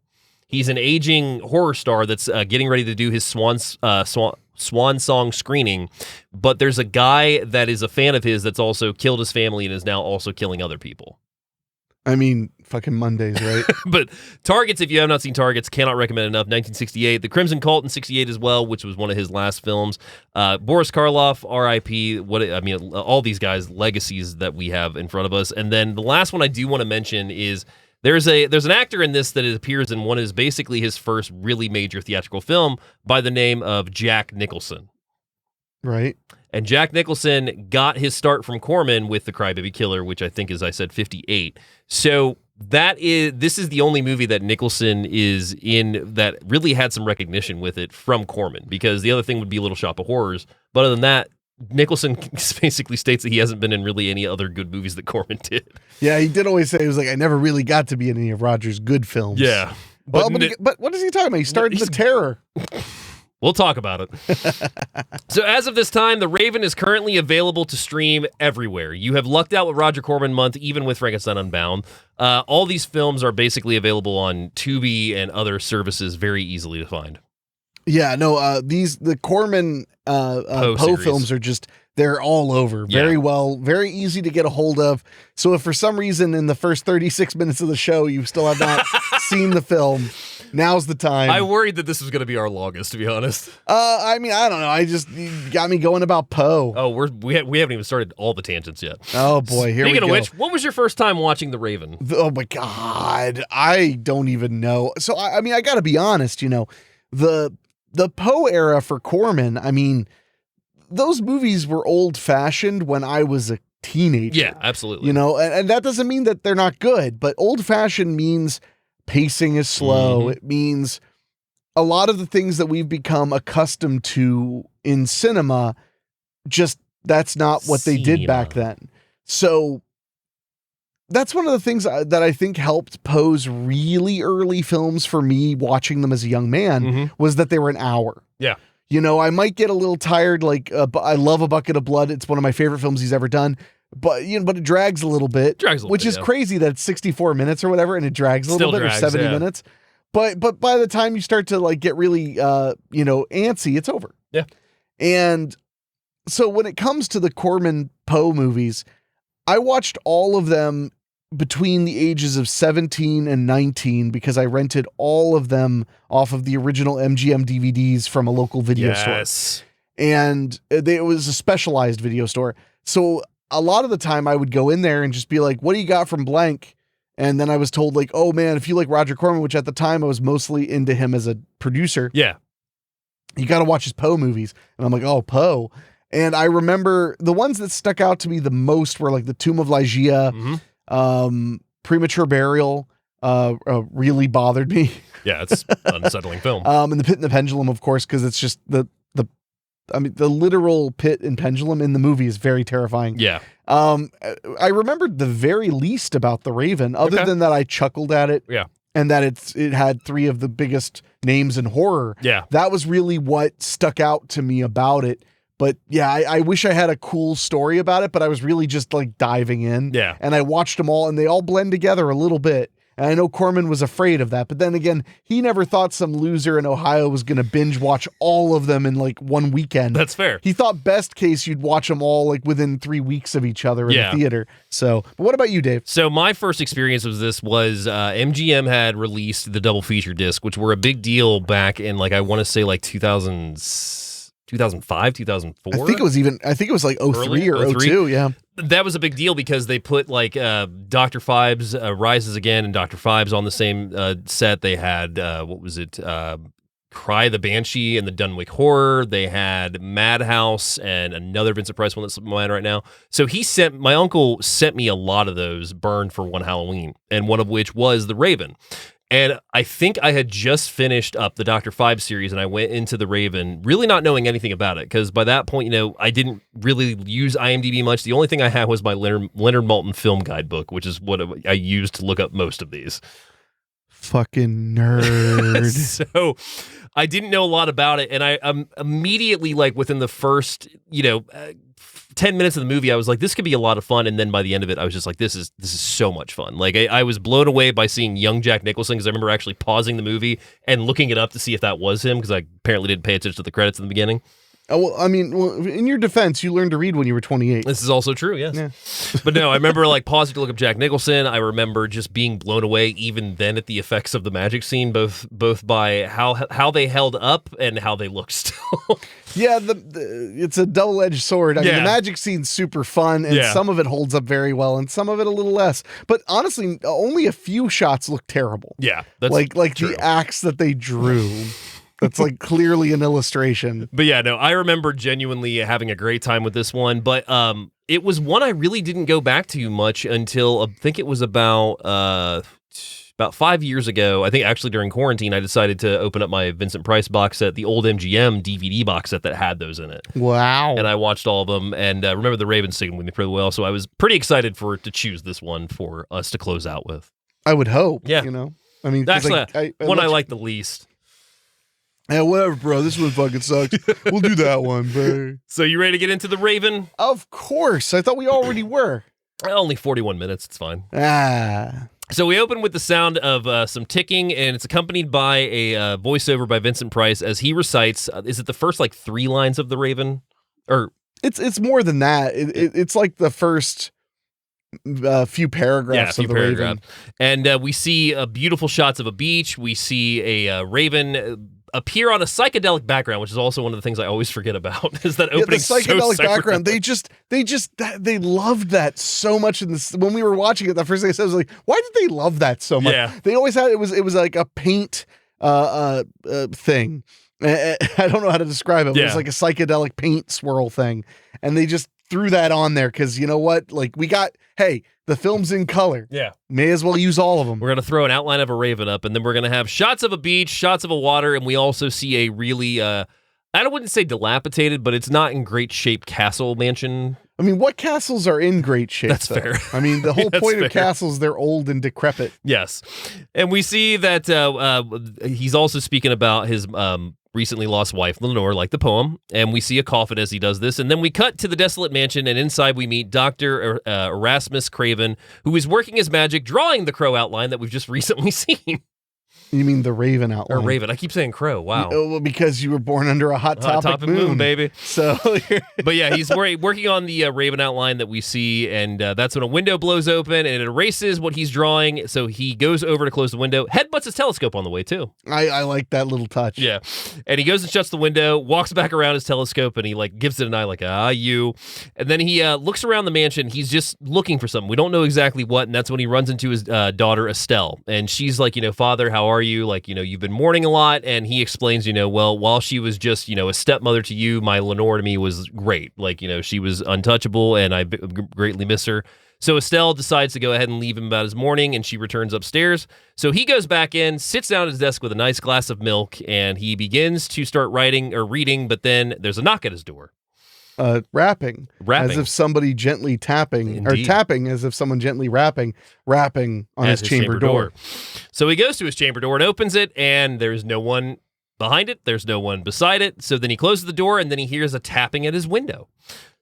He's an aging horror star that's getting ready to do his swan song screening, but there's a guy that is a fan of his that's also killed his family and is now also killing other people. Fucking Mondays, right? But Targets, if you have not seen Targets, cannot recommend enough. 1968, The Crimson Cult in 68 as well, which was one of his last films. Boris Karloff, R.I.P. All these guys' legacies that we have in front of us. And then the last one I do want to mention is there's an actor in this that appears in what is basically his first really major theatrical film by the name of Jack Nicholson. Right. And Jack Nicholson got his start from Corman with The Crybaby Killer, which I think, as I said, 58. So this is the only movie that Nicholson is in that really had some recognition with it from Corman, because the other thing would be Little Shop of Horrors. But other than that, Nicholson basically states that he hasn't been in really any other good movies that Corman did. Yeah, he did always say, it was like, I never really got to be in any of Roger's good films. Yeah. But what is he talking about? He started The Terror. We'll talk about it. So as of this time, The Raven is currently available to stream everywhere. You have lucked out with Roger Corman Month, even with Frankenstein Unbound. All these films are basically available on Tubi and other services, very easily to find. Yeah, no, the Corman Poe films are just, they're all over. Very well, very easy to get a hold of. So if for some reason in the first 36 minutes of the show you still have not seen the film, now's the time. I worried that this was going to be our longest, to be honest. I don't know. You got me going about Poe. Oh, we haven't even started all the tangents yet. Oh boy, here we go. Speaking of which, what was your first time watching The Raven? Oh my God, I don't even know. So I got to be honest. The Poe era for Corman. Those movies were old fashioned when I was a teenager. Yeah, absolutely. And that doesn't mean that they're not good, but old fashioned means pacing is slow. It means a lot of the things that we've become accustomed to in cinema, just that's not what they did back then. So that's one of the things that I think helped Poe's really early films for me watching them as a young man was that they were an hour. Yeah. I might get a little tired. I love A Bucket of Blood. It's one of my favorite films he's ever done. But but it drags a little bit, which is crazy that it's 64 minutes or whatever, and it drags a little bit, or 70 minutes. But by the time you start to get really antsy, it's over. Yeah. And so when it comes to the Corman Poe movies, I watched all of them between the ages of 17 and 19 because I rented all of them off of the original MGM DVDs from a local video store. And it was a specialized video store. So a lot of the time I would go in there and just be like, what do you got from blank? And then I was told oh man, if you like Roger Corman, which at the time I was mostly into him as a producer. Yeah. You got to watch his Poe movies. And I'm like, oh, Poe. And I remember the ones that stuck out to me the most were The Tomb of Ligeia, Premature Burial, really bothered me. Yeah, it's an unsettling film. And The Pit and the Pendulum, of course, because it's just the literal pit and pendulum in the movie is very terrifying. Yeah. I remembered the very least about The Raven, other than that I chuckled at it. Yeah. and that it had 3 of the biggest names in horror. Yeah. That was really what stuck out to me about it. But yeah, I wish I had a cool story about it, but I was really just like diving in. Yeah. And I watched them all and they all blend together a little bit. And I know Corman was afraid of that, but then again, he never thought some loser in Ohio was going to binge watch all of them in like one weekend. That's fair. He thought best case you'd watch them all like within 3 weeks of each other in the theater. So, but what about you, Dave? So my first experience with this was MGM had released the double feature disc, which were a big deal back in like, I want to say like 2005, 2004. I think it was like 03 or 02. Yeah. That was a big deal because they put like Dr. Phibes Rises Again and Dr. Phibes on the same set. They had, Cry the Banshee and the Dunwich Horror. They had Madhouse and another Vincent Price one that's in my mind right now. So my uncle sent me a lot of those burned for one Halloween, and one of which was The Raven. And I think I had just finished up the Dr. Phibes series, and I went into The Raven really not knowing anything about it, because by that point, I didn't really use IMDb much. The only thing I had was my Leonard Maltin film guidebook, which is what I used to look up most of these. Fucking nerd. So I didn't know a lot about it, and I immediately, like within the first, 10 minutes of the movie, I was like, this could be a lot of fun. And then by the end of it, I was just like, this is so much fun. Like I was blown away by seeing young Jack Nicholson, because I remember actually pausing the movie and looking it up to see if that was him, because I apparently didn't pay attention to the credits in the beginning. Oh, well, I mean, in your defense, you learned to read when you were 28. This is also true, yes. Yeah. But no, I remember like pausing to look up Jack Nicholson. I remember just being blown away even then at the effects of the magic scene, both by how they held up and how they looked still. Yeah, it's a double-edged sword. I mean, the magic scene's super fun, and some of it holds up very well, and some of it a little less. But honestly, only a few shots look terrible. Yeah, that's like true. The axe that they drew. That's like clearly an illustration. But yeah, no, I remember genuinely having a great time with this one. But it was one I really didn't go back to much until I think it was about 5 years ago. I think actually during quarantine, I decided to open up my Vincent Price box set, the old MGM DVD box set that had those in it. Wow. And I watched all of them, and remember the Raven singing with me pretty well. So I was pretty excited to choose this one for us to close out with. I would hope. Yeah. I mean, actually, one I like the least. Yeah, whatever, bro. This one fucking sucks. We'll do that one, bro. So you ready to get into The Raven? Of course. I thought we already were. Only 41 minutes. It's fine. So we open with the sound of some ticking, and it's accompanied by a voiceover by Vincent Price as he recites. Is it the first like 3 lines of The Raven? Or it's more than that. It's like the first few paragraphs of The Raven. And we see beautiful shots of a beach. We see a raven appear on a psychedelic background, which is also one of the things I always forget about, is that opening. The psychedelic background, they loved that so much in this. When we were watching it, the first thing I said was like, why did they love that so much? Yeah. They always had, it was like a paint thing. I don't know how to describe it. It was like a psychedelic paint swirl thing. And they just threw that on there because you know what? Like the film's in color. Yeah. May as well use all of them. We're going to throw an outline of a raven up, and then we're going to have shots of a beach, shots of a water, and we also see a really, I wouldn't say dilapidated, but it's not in great shape castle mansion. I mean, what castles are in great shape? That's though? fair. I mean, the whole point of castles, they're old and decrepit. Yes. And we see that he's also speaking about his recently lost wife, Lenore, like the poem, and we see a coffin as he does this, and then we cut to the desolate mansion, and inside we meet Dr. Erasmus Craven, who is working his magic, drawing the crow outline that we've just recently seen. You mean the Raven outline? Or Raven. I keep saying crow. Wow. Well, because you were born under a hot topic moon, baby. So, but yeah, he's working on the Raven outline that we see, and that's when a window blows open and it erases what he's drawing. So he goes over to close the window, headbutts his telescope on the way too. I like that little touch. Yeah, and he goes and shuts the window, walks back around his telescope, and he like gives it an eye, like you. And then he looks around the mansion. He's just looking for something. We don't know exactly what, and that's when he runs into his daughter Estelle, and she's like, Father, how are you? Like, you've been mourning a lot. And he explains, well, while she was just, a stepmother to you, my Lenore to me was great. Like, she was untouchable, and I greatly miss her. So Estelle decides to go ahead and leave him about his mourning, and she returns upstairs. So he goes back in, sits down at his desk with a nice glass of milk, and he begins to start writing or reading, but then there's a knock at his door. rapping, Rapping. as if somebody gently tapping, or Indeed. tapping as if someone gently rapping on At his chamber door. So he goes to his chamber door and opens it, and there's no one behind it. There's no one beside it. So then he closes the door, and then he hears a tapping at his window.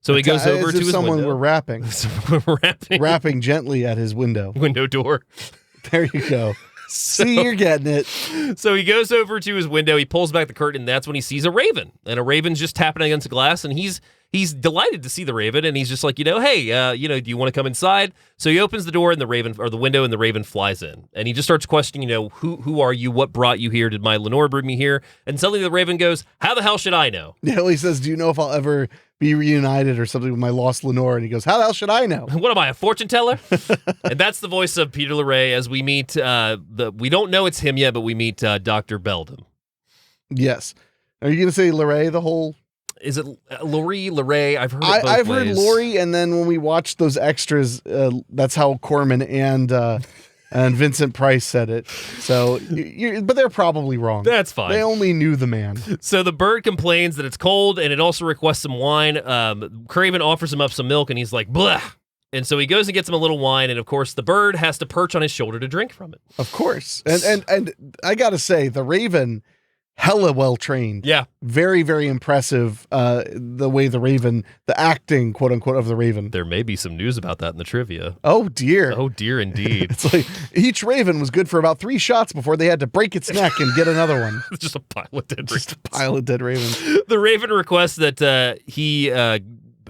So he goes over as to if his someone window. were rapping, rapping gently at his window. Window door. There you go. See, you're getting it. So he goes over to his window, he pulls back the curtain, and that's when he sees a raven. And a raven's just tapping against the glass, and he's delighted to see the raven, and he's just like, hey, do you want to come inside? So he opens the door and the raven, or the window, and the raven flies in. And he just starts questioning, who are you? What brought you here? Did my Lorre bring me here? And suddenly the raven goes, how the hell should I know? Yeah, well, he says, do you know if I'll ever be reunited or something with my lost Lorre? And he goes, how the hell should I know? What am I, a fortune teller? And that's the voice of Peter Lorre as we meet, we don't know it's him yet, but we meet Dr. Beldam. Yes. Are you going to say Lorre the whole... Is it Lorre? I've heard it both I've heard ways. Lorre, and then when we watched those extras, that's how Corman and Vincent Price said it. So, but they're probably wrong. That's fine. They only knew the man. So the bird complains that it's cold, and it also requests some wine. Craven offers him up some milk, and he's like, blah. And so he goes and gets him a little wine, and of course the bird has to perch on his shoulder to drink from it. Of course. And I got to say, the Raven... hella well trained. Yeah. Very, very impressive. The way the Raven, the acting, quote unquote, of the Raven. There may be some news about that in the trivia. Oh dear. Oh dear, indeed. It's like each Raven was good for about 3 shots before they had to break its neck and get another one. Just a pile of dead Just a ravens. pile of dead ravens. The Raven requests that he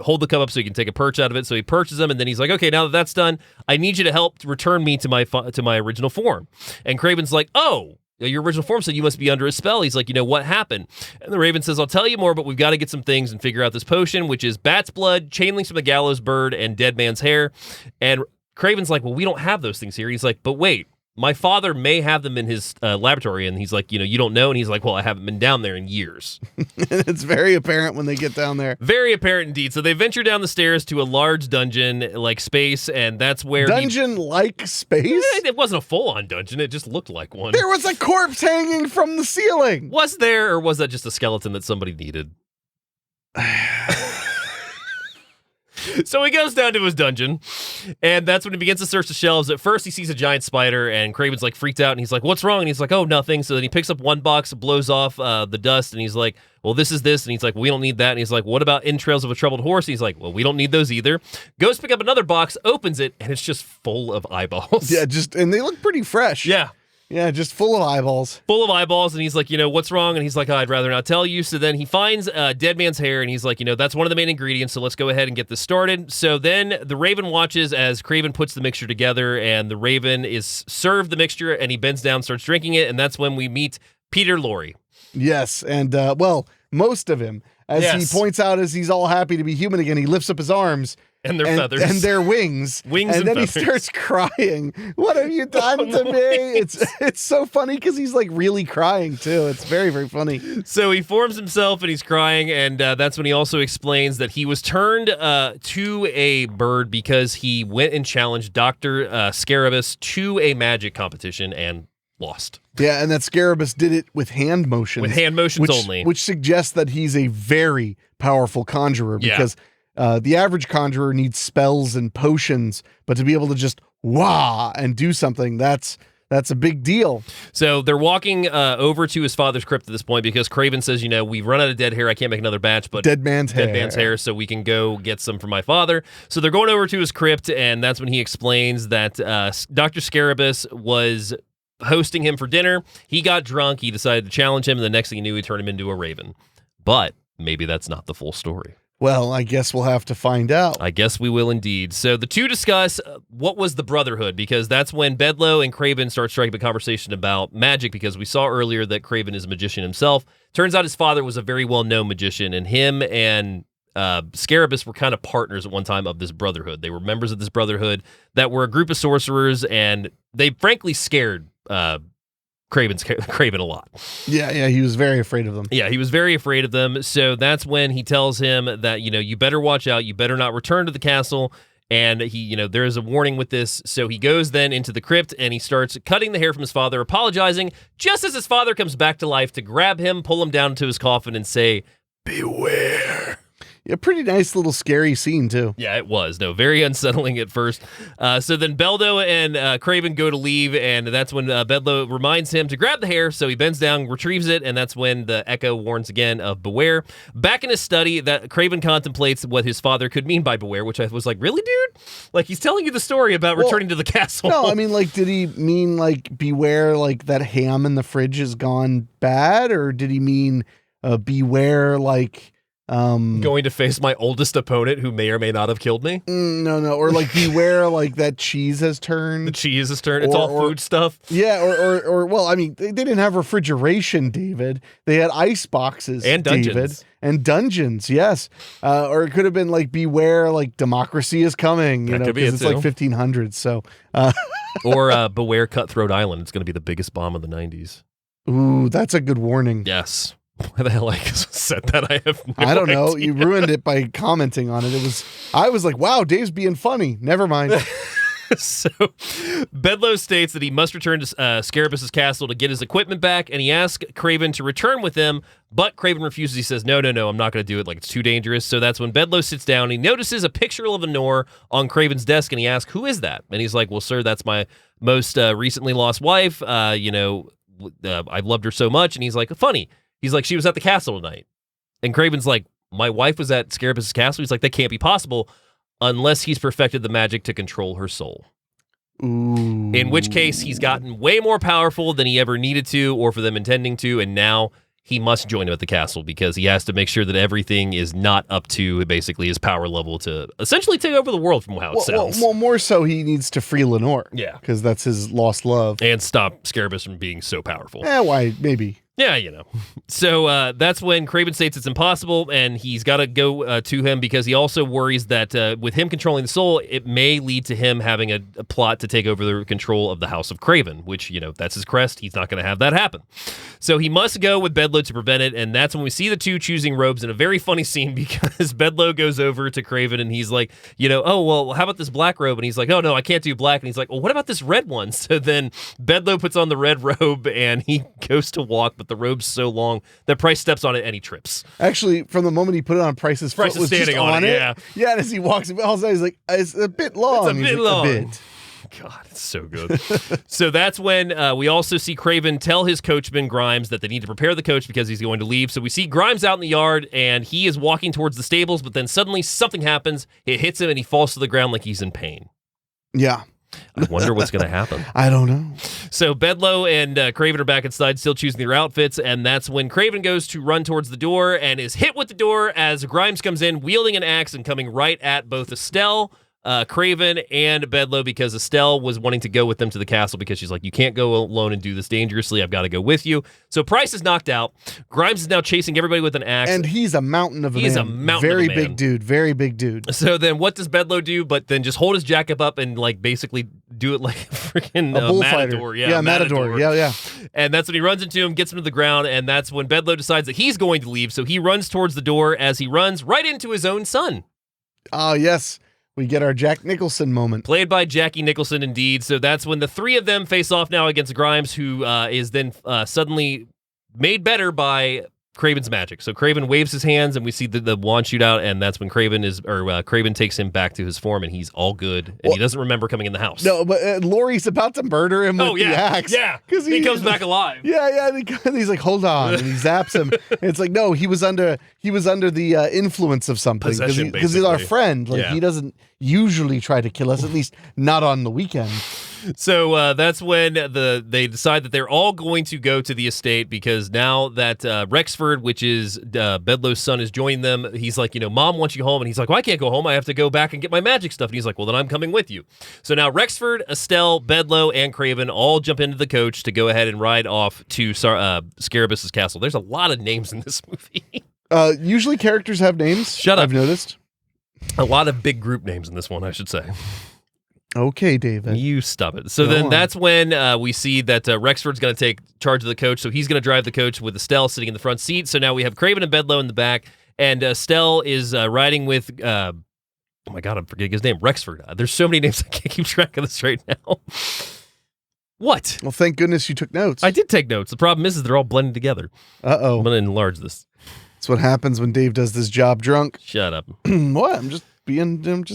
hold the cup up so he can take a perch out of it. So he perches him, and then he's like, okay, now that that's done, I need you to help return me to my original form. And Craven's like, oh, your original form said you must be under a spell. He's like, what happened? And the Raven says, I'll tell you more, but we've got to get some things and figure out this potion, which is bat's blood, chain links from the gallows bird, and dead man's hair. And Craven's like, well, we don't have those things here. He's like, but wait, my father may have them in his laboratory. And he's like, you don't know. And he's like, well, I haven't been down there in years. It's very apparent when they get down there. Very apparent indeed. So they venture down the stairs to a large dungeon like space, and that's where Dungeon-like space? It wasn't a full-on dungeon. It just looked like one. There was a corpse hanging from the ceiling. Was there, or was that just a skeleton that somebody needed? So he goes down to his dungeon, and that's when he begins to search the shelves. At first, he sees a giant spider, and Craven's like freaked out, and he's like, what's wrong? And he's like, oh, nothing. So then he picks up one box, blows off the dust, and he's like, well, this is this. And he's like, well, we don't need that. And he's like, what about entrails of a troubled horse? And he's like, well, we don't need those either. Goes to pick up another box, opens it, and it's just full of eyeballs. Yeah, and they look pretty fresh. Yeah. Yeah, just full of eyeballs. Full of eyeballs, and he's like, what's wrong? And he's like, I'd rather not tell you. So then he finds dead man's hair, and he's like, that's one of the main ingredients, so let's go ahead and get this started. So then the Raven watches as Craven puts the mixture together, and the Raven is served the mixture, and he bends down, starts drinking it, and that's when we meet Peter Lorre. Yes, and, most of him. As he points out, as he's all happy to be human again, he lifts up his arms. And their feathers. And their wings. Wings and then feathers. He starts crying. What have you done to me? It's so funny because he's like really crying too. It's very, very funny. So he forms himself and he's crying, and that's when he also explains that he was turned to a bird because he went and challenged Dr. Scarabus to a magic competition and lost. Yeah, and that Scarabus did it with hand motions. With hand motions only. Which suggests that he's a very powerful conjurer because the average conjurer needs spells and potions, but to be able to just wah and do something, that's a big deal. So they're walking over to his father's crypt at this point because Craven says, we've run out of dead hair. I can't make another batch, but dead man's hair, so we can go get some for my father. So they're going over to his crypt, and that's when he explains that Dr. Scarabus was hosting him for dinner. He got drunk. He decided to challenge him, and the next thing he knew, he turned him into a raven. But maybe that's not the full story. Well, I guess we'll have to find out. I guess we will indeed. So the two discuss what was the Brotherhood, because that's when Bedloe and Craven start striking a conversation about magic, because we saw earlier that Craven is a magician himself. Turns out his father was a very well-known magician, and him and Scarabus were kind of partners at one time of this Brotherhood. They were members of this Brotherhood that were a group of sorcerers, and they frankly scared Craven a lot. Yeah, he was very afraid of them. Yeah, he was very afraid of them. So that's when he tells him that, you better watch out. You better not return to the castle. And he, there is a warning with this. So he goes then into the crypt and he starts cutting the hair from his father, apologizing just as his father comes back to life to grab him, pull him down to his coffin and say, beware. a pretty nice little scary scene too. Yeah, it was. No, very unsettling at first. So then Beldo and Craven go to leave, and that's when Bedloe reminds him to grab the hair, so he bends down, retrieves it, and that's when the echo warns again of beware. Back in his study, that Craven contemplates what his father could mean by beware, which I was like, really, dude? Like, he's telling you the story about returning to the castle. No, I mean, like, did he mean, like, beware, like, that ham in the fridge has gone bad, or did he mean beware, like... going to face my oldest opponent who may or may not have killed me? No. Or like beware, like that cheese has turned. The cheese has turned. It's all food stuff. Yeah, or well, I mean, they didn't have refrigeration, David. They had ice boxes, and dungeons. David. And dungeons, yes. Or it could have been like beware, like democracy is coming, you know, because it's like 1500s. So, or beware Cutthroat Island. It's going to be the biggest bomb of the 90s. Ooh, that's a good warning. Yes. Why the hell I said that? I have no I don't know. idea. You ruined it by commenting on it. I was like, wow, Dave's being funny. Never mind. So Bedloe states that he must return to Scarabus's castle to get his equipment back, and he asks Craven to return with him, but Craven refuses. He says, no, I'm not going to do it. Like, it's too dangerous. So that's when Bedloe sits down, and he notices a picture of Lenore on Craven's desk, and he asks, who is that? And he's like, well, sir, that's my most recently lost wife. I've loved her so much. And he's like, funny. He's like, she was at the castle tonight. And Craven's like, my wife was at Scarabus's castle? He's like, that can't be possible unless he's perfected the magic to control her soul. Ooh. In which case, he's gotten way more powerful than he ever needed to or for them intending to, and now he must join him at the castle because he has to make sure that everything is not up to basically his power level to essentially take over the world from how it sounds. Well, more so he needs to free Lenore. Yeah. Because that's his lost love. And stop Scarabus from being so powerful. Why? Maybe. Yeah, So that's when Craven states it's impossible, and he's got to go to him because he also worries that with him controlling the soul, it may lead to him having a plot to take over the control of the House of Craven, which, that's his crest. He's not going to have that happen. So he must go with Bedloe to prevent it, and that's when we see the two choosing robes in a very funny scene because Bedloe goes over to Craven, and he's like, oh, well, how about this black robe? And he's like, oh, no, I can't do black. And he's like, well, what about this red one? So then Bedloe puts on the red robe, and he goes to walk, but the robe's so long that Price steps on it and he trips. Actually, from the moment he put it on, Price's foot was standing just on it. Yeah. Yeah, and as he walks outside, he's like, it's a bit long. It's a bit long. God, it's so good. So that's when we also see Craven tell his coachman, Grimes, that they need to prepare the coach because he's going to leave. So we see Grimes out in the yard, and he is walking towards the stables, but then suddenly something happens. It hits him, and he falls to the ground like he's in pain. Yeah. I wonder what's going to happen. I don't know. So Bedloe and Craven are back inside, still choosing their outfits, and that's when Craven goes to run towards the door and is hit with the door as Grimes comes in, wielding an axe and coming right at both Estelle, Craven, and Bedloe because Estelle was wanting to go with them to the castle because she's like, you can't go alone and do this dangerously. I've got to go with you. So Price is knocked out. Grimes is now chasing everybody with an axe. And he's a mountain of a man. He's a mountain very of a man. big dude. Very big dude. So then what does Bedloe do but then just hold his jacket up and like basically do it like a freaking matador. Yeah, matador. Yeah. And that's when he runs into him, gets him to the ground, and that's when Bedloe decides that he's going to leave. So he runs towards the door as he runs right into his own son. Oh, yes. We get our Jack Nicholson moment. Played by Jackie Nicholson, indeed. So that's when the three of them face off now against Grimes, who is then suddenly made better by Craven's magic. So Craven waves his hands, and we see the wand shoot out, and that's when Craven takes him back to his form, and he's all good, and he doesn't remember coming in the house. No, but Lorre's about to murder him with the axe. Yeah, because he comes back alive. Yeah, and he's like, hold on, and he zaps him. And it's like, no, he was under the influence of something because he's our friend. Like he doesn't usually try to kill us, at least not on the weekend. So that's when they decide that they're all going to go to the estate because now that Rexford, which is Bedloe's son, is joining them, he's like, Mom wants you home. And he's like, well, I can't go home. I have to go back and get my magic stuff. And he's like, well, then I'm coming with you. So now Rexford, Estelle, Bedloe, and Craven all jump into the coach to go ahead and ride off to Scarabus's castle. There's a lot of names in this movie. Usually characters have names. Shut up. I've noticed. A lot of big group names in this one, I should say. Okay, David. You stop it. So then that's when we see that Rexford's going to take charge of the coach. So he's going to drive the coach with Estelle sitting in the front seat. So now we have Craven and Bedloe in the back. And Estelle is riding with, oh my God, I'm forgetting his name, Rexford. There's so many names I can't keep track of this right now. What? Well, thank goodness you took notes. I did take notes. The problem is they're all blended together. Uh-oh. I'm going to enlarge this. That's what happens when Dave does this job drunk. Shut up. What? I'm just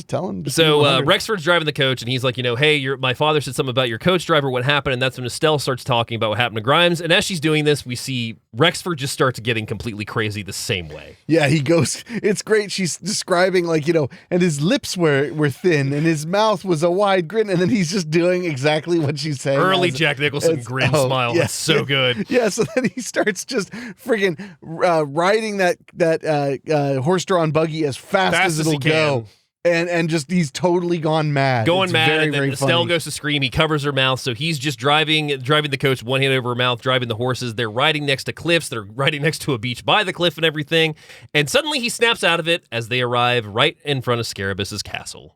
telling. So Rexford's driving the coach, and he's like, hey, my father said something about your coach driver, what happened? And that's when Estelle starts talking about what happened to Grimes. And as she's doing this, we see Rexford just starts getting completely crazy the same way. Yeah, he goes, it's great. She's describing and his lips were thin and his mouth was a wide grin. And then he's just doing exactly what she's saying. Early Jack Nicholson grin smile. That's so good. Yeah, so then he starts just friggin' riding that horse-drawn buggy as fast as it'll go. And just he's totally gone mad. Going it's mad, very, and then very Estelle funny. goes to scream. He covers her mouth, so he's just driving the coach, one hand over her mouth, driving the horses. They're riding next to cliffs. They're riding next to a beach by the cliff and everything. And suddenly he snaps out of it as they arrive right in front of Scarabus's castle.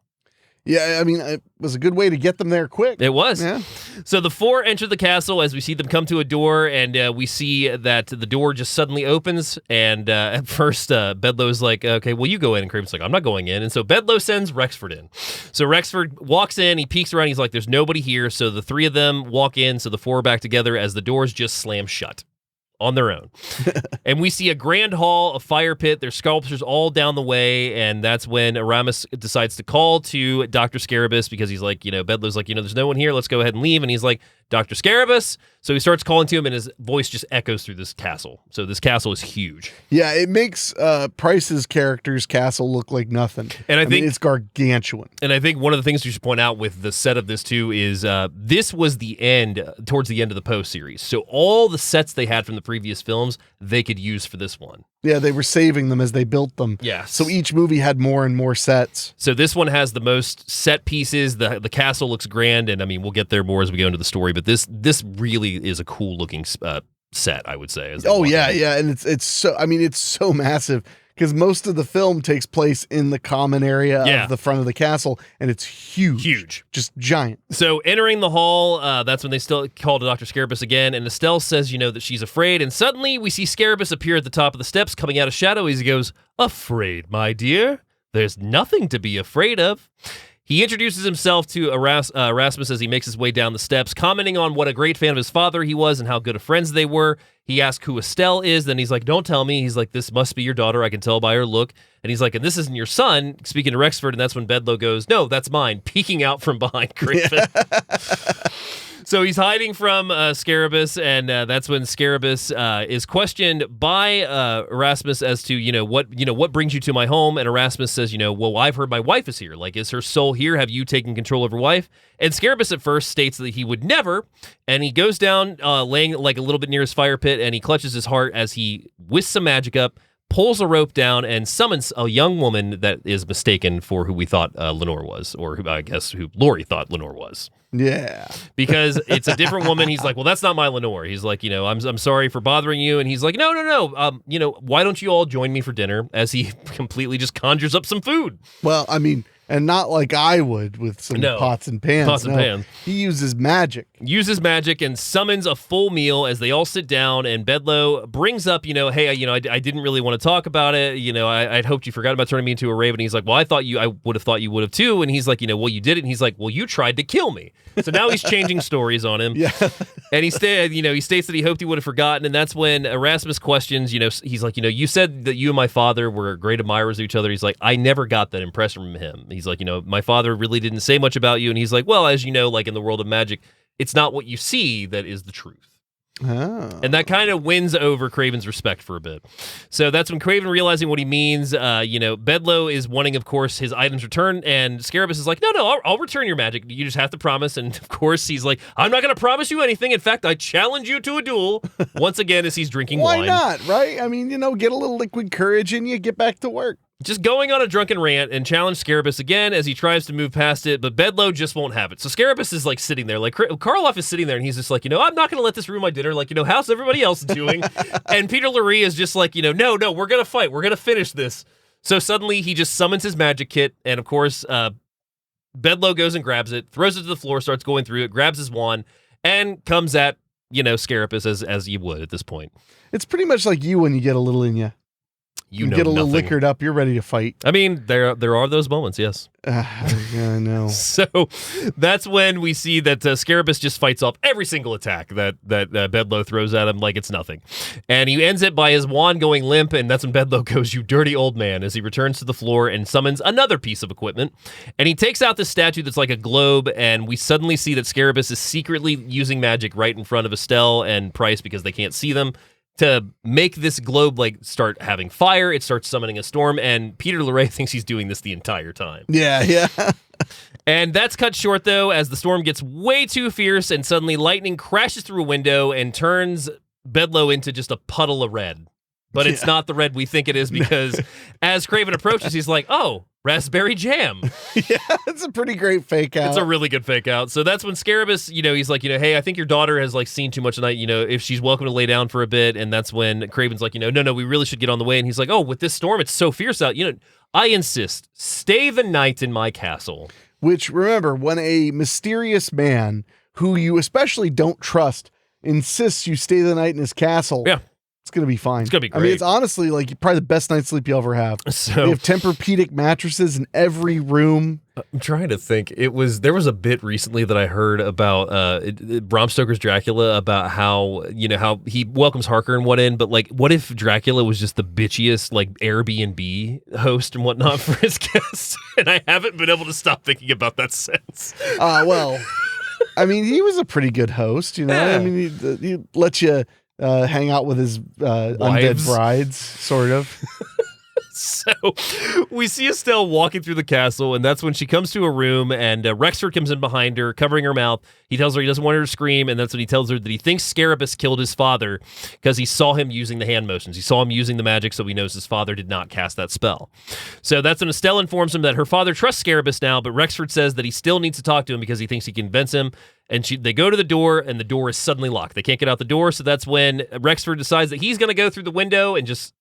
Yeah, I mean, it was a good way to get them there quick. It was. Yeah. So the four enter the castle as we see them come to a door, and we see that the door just suddenly opens. And at first, Bedloe's like, okay, well, you go in. And Craven's like, I'm not going in. And so Bedloe sends Rexford in. So Rexford walks in. He peeks around. He's like, there's nobody here. So the three of them walk in. So the four are back together as the doors just slam shut on their own. And we see a grand hall, a fire pit. There's sculptures all down the way, and that's when Aramis decides to call to Dr. Scarabus because he's like, Bedloe's like, there's no one here. Let's go ahead and leave. And he's like, Dr. Scarabus. So he starts calling to him, and his voice just echoes through this castle. So this castle is huge. Yeah, it makes Price's character's castle look like nothing. And I think it's gargantuan. And I think one of the things we should point out with the set of this too is this was the end, towards the end of the Poe series. So all the sets they had from the previous films, they could use for this one. Yeah, they were saving them as they built them. Yes. So each movie had more and more sets. So this one has the most set pieces. The castle looks grand, and I mean, we'll get there more as we go into the story, but this really is a cool looking set, I would say. Oh yeah, and it's so massive because most of the film takes place in the common area of the front of the castle, and it's huge, just giant. So entering the hall, that's when they still call to Dr. Scarabus again, and Estelle says, that she's afraid, and suddenly we see Scarabus appear at the top of the steps, coming out of shadow. He goes, "Afraid, my dear? There's nothing to be afraid of." He introduces himself to Erasmus as he makes his way down the steps, commenting on what a great fan of his father he was and how good of friends they were. He asks who Estelle is. Then he's like, don't tell me. He's like, this must be your daughter. I can tell by her look. And he's like, and this isn't your son, speaking to Rexford. And that's when Bedloe goes, no, that's mine, peeking out from behind Craven. So he's hiding from Scarabus, and that's when Scarabus is questioned by Erasmus as to what brings you to my home. And Erasmus says, well, I've heard my wife is here. Like, is her soul here? Have you taken control of her wife? And Scarabus at first states that he would never, and he goes down, laying like a little bit near his fire pit, and he clutches his heart as he whisks some magic up, pulls a rope down, and summons a young woman that is mistaken for who we thought Lenore was, or who Lorre thought Lenore was. Yeah. Because it's a different woman. He's like, well, that's not my Lenore. He's like, I'm sorry for bothering you. And he's like, no. Why don't you all join me for dinner? As he completely just conjures up some food. Well, I mean, and not like I would with some pots and pans. Pans. He uses magic. And summons a full meal as they all sit down, and Bedloe brings up, hey, I didn't really want to talk about it. I'd hoped you forgot about turning me into a raven. He's like, well, I would have thought you would have too. And he's like, well, you did it. And he's like, well, you tried to kill me. So now he's changing stories on him. Yeah. And he states that he hoped he would have forgotten. And that's when Erasmus questions, he's like, you said that you and my father were great admirers of each other. He's like, I never got that impression from him. He's like, my father really didn't say much about you. And he's like, well, as you know, like in the world of magic, it's not what you see that is the truth. Oh. And that kind of wins over Craven's respect for a bit. So that's when Craven, realizing what he means, Bedloe is wanting, of course, his items returned, and Scarabus is like, no, I'll return your magic. You just have to promise. And of course, he's like, I'm not going to promise you anything. In fact, I challenge you to a duel. Once again, as he's drinking wine. Why not, right? I mean, get a little liquid courage and you get back to work. Just going on a drunken rant and challenge Scarabus again as he tries to move past it, but Bedloe just won't have it. So Scarabus is like sitting there, like Karloff is sitting there, and he's just like, I'm not going to let this ruin my dinner. Like, how's everybody else doing? And Peter Lorre is just like, no, we're going to fight. We're going to finish this. So suddenly he just summons his magic kit, and of course, Bedloe goes and grabs it, throws it to the floor, starts going through it, grabs his wand, and comes at, Scarabus as you would at this point. It's pretty much like you when you get a little in you. You get a little liquored up, you're ready to fight. I mean, there are those moments, yes. Yeah, I know. So that's when we see that Scarabus just fights off every single attack that Bedloe throws at him like it's nothing. And he ends it by his wand going limp, and that's when Bedloe goes, "You dirty old man," as he returns to the floor and summons another piece of equipment. And he takes out this statue that's like a globe, and we suddenly see that Scarabus is secretly using magic right in front of Estelle and Price because they can't see them, to make this globe like start having fire. It starts summoning a storm, and Peter Lorre thinks he's doing this the entire time. Yeah. And that's cut short, though, as the storm gets way too fierce, and suddenly lightning crashes through a window and turns Bedloe into just a puddle of red. But it's not the red we think it is, because as Craven approaches, he's like, "Oh, raspberry jam." Yeah, it's a pretty great fake out. It's a really good fake out. So that's when Scarabus, he's like, "Hey, I think your daughter has like seen too much tonight. If she's welcome to lay down for a bit." And that's when Craven's like, "No, we really should get on the way." And he's like, "Oh, with this storm, it's so fierce out. I insist, stay the night in my castle." Which, remember, when a mysterious man who you especially don't trust insists you stay the night in his castle, it's going to be fine. It's going to be great. I mean, it's honestly like probably the best night's sleep you'll ever have. So they have Tempur-Pedic mattresses in every room. I'm trying to think. There was a bit recently that I heard about Bram Stoker's Dracula, about how he welcomes Harker and what what if Dracula was just the bitchiest like Airbnb host and whatnot for his guests? And I haven't been able to stop thinking about that since. Well, I mean, he was a pretty good host, Yeah. I mean, he let you hang out with his undead brides, sort of. So we see Estelle walking through the castle, and that's when she comes to a room, and Rexford comes in behind her, covering her mouth. He tells her he doesn't want her to scream, and that's when he tells her that he thinks Scarabus killed his father because he saw him using the hand motions. He saw him using the magic, so he knows his father did not cast that spell. So that's when Estelle informs him that her father trusts Scarabus now, but Rexford says that he still needs to talk to him because he thinks he can convince him. And they go to the door, and the door is suddenly locked. They can't get out the door, so that's when Rexford decides that he's going to go through the window and just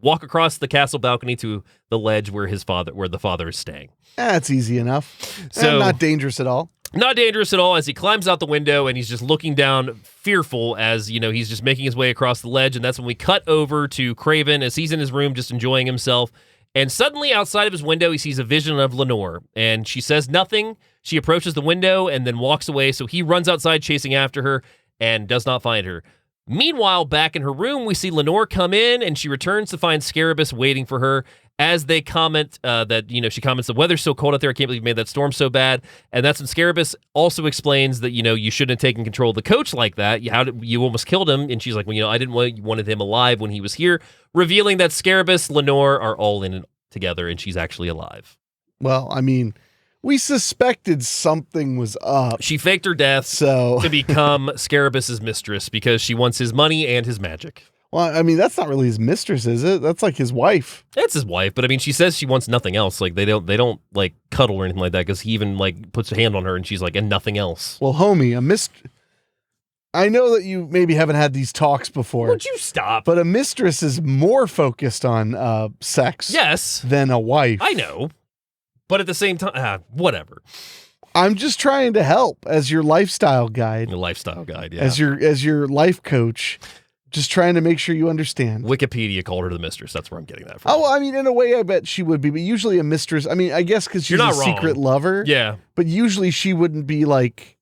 walk across the castle balcony to the ledge where the father is staying. That's easy enough. So not dangerous at all. Not dangerous at all, as he climbs out the window and he's just looking down fearful as, he's just making his way across the ledge. And that's when we cut over to Craven as he's in his room just enjoying himself. And suddenly outside of his window, he sees a vision of Lenore, and she says nothing. She approaches the window and then walks away. So he runs outside chasing after her and does not find her. Meanwhile, back in her room, we see Lenore come in, and she returns to find Scarabus waiting for her. As they comment that, she comments, "The weather's so cold out there, I can't believe you made that storm so bad." And that's when Scarabus also explains that, you shouldn't have taken control of the coach like that. You almost killed him. And she's like, "Well, I didn't want you wanted him alive when he was here," revealing that Scarabus, Lenore are all in it together, and she's actually alive. Well, I mean, we suspected something was up. She faked her death to become Scarabus's mistress because she wants his money and his magic. Well, I mean, that's not really his mistress, is it? That's like his wife. It's his wife, but I mean, she says she wants nothing else. Like they don't like cuddle or anything like that, because he even like puts a hand on her, and she's like, "And nothing else." Well, homie, I know that you maybe haven't had these talks before. Would you stop? But a mistress is more focused on sex, than a wife. I know. But at the same time, whatever. I'm just trying to help as your lifestyle guide. Your lifestyle guide, yeah. As your life coach, just trying to make sure you understand. Wikipedia called her the mistress. That's where I'm getting that from. Oh, I mean, in a way, I bet she would be, but usually a mistress. I mean, I guess because she's a secret lover. Yeah. But usually she wouldn't be like,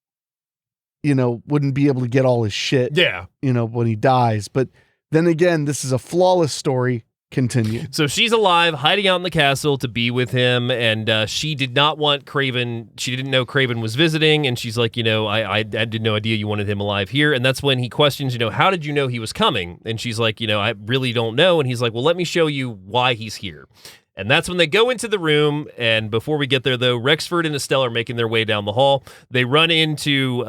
wouldn't be able to get all his shit. Yeah. When he dies. But then again, this is a flawless story. Continue. So she's alive, hiding out in the castle to be with him, and she did not want Craven. She didn't know Craven was visiting, and she's like, I had no idea you wanted him alive here. And that's when he questions, how did you know he was coming? And she's like, I really don't know. And he's like, well, let me show you why he's here. And that's when they go into the room. And before we get there, though, Rexford and Estelle are making their way down the hall. They run into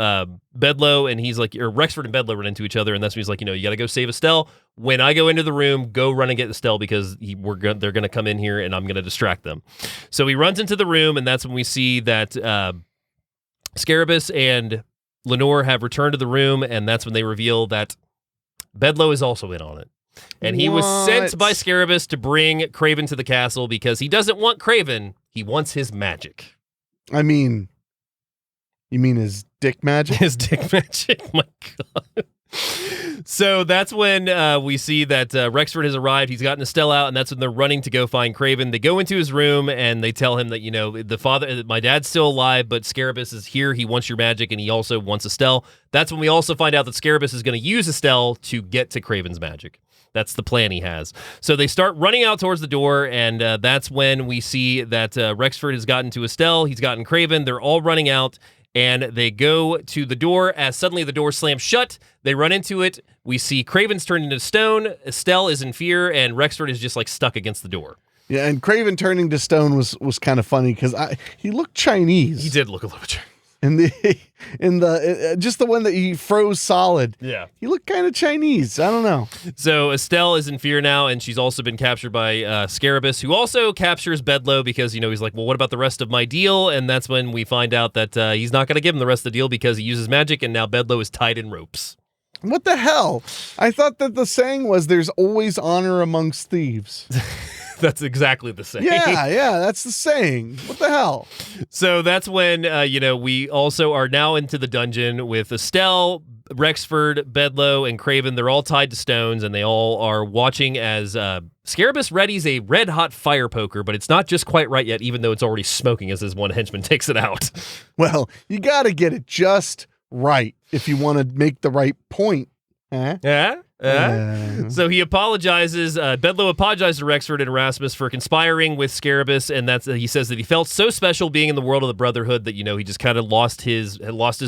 Bedloe, and he's like, or Rexford and Bedloe run into each other. And that's when he's like, you got to go save Estelle. When I go into the room, go run and get Estelle, because they're going to come in here and I'm going to distract them. So he runs into the room, and that's when we see that Scarabus and Lenore have returned to the room. And that's when they reveal that Bedloe is also in on it. And he was sent by Scarabus to bring Craven to the castle because he doesn't want Craven. He wants his magic. I mean, you mean his dick magic? His dick magic? My God. So that's when we see that Rexford has arrived. He's gotten Estelle out, and that's when they're running to go find Craven. They go into his room, and they tell him that, my dad's still alive, but Scarabus is here. He wants your magic, and he also wants Estelle. That's when we also find out that Scarabus is going to use Estelle to get to Craven's magic. That's the plan he has. So they start running out towards the door, and that's when we see that Rexford has gotten to Estelle. He's gotten Craven. They're all running out. And they go to the door as suddenly the door slams shut. They run into it. We see Craven's turned into stone. Estelle is in fear, and Rexford is just like stuck against the door. Yeah, and Craven turning to stone was kind of funny because he looked Chinese. He did look a little bit Chinese. Just the one that he froze solid. Yeah. He looked kind of Chinese. I don't know. So Estelle is in fear now, and she's also been captured by Scarabus, who also captures Bedloe because, he's like, well, what about the rest of my deal? And that's when we find out that he's not going to give him the rest of the deal because he uses magic, and now Bedloe is tied in ropes. What the hell? I thought that the saying was there's always honor amongst thieves. That's exactly the same. Yeah, that's the saying. What the hell? So that's when, we also are now into the dungeon with Estelle, Rexford, Bedloe, and Craven. They're all tied to stones, and they all are watching as Scarabus readies a red-hot fire poker, but it's not just quite right yet, even though it's already smoking as his one henchman takes it out. Well, you got to get it just right if you want to make the right point. Huh? Yeah? So he apologizes. Bedloe apologizes to Rexford and Erasmus for conspiring with Scarabus, and he says that he felt so special being in the world of the Brotherhood that he just kind of lost his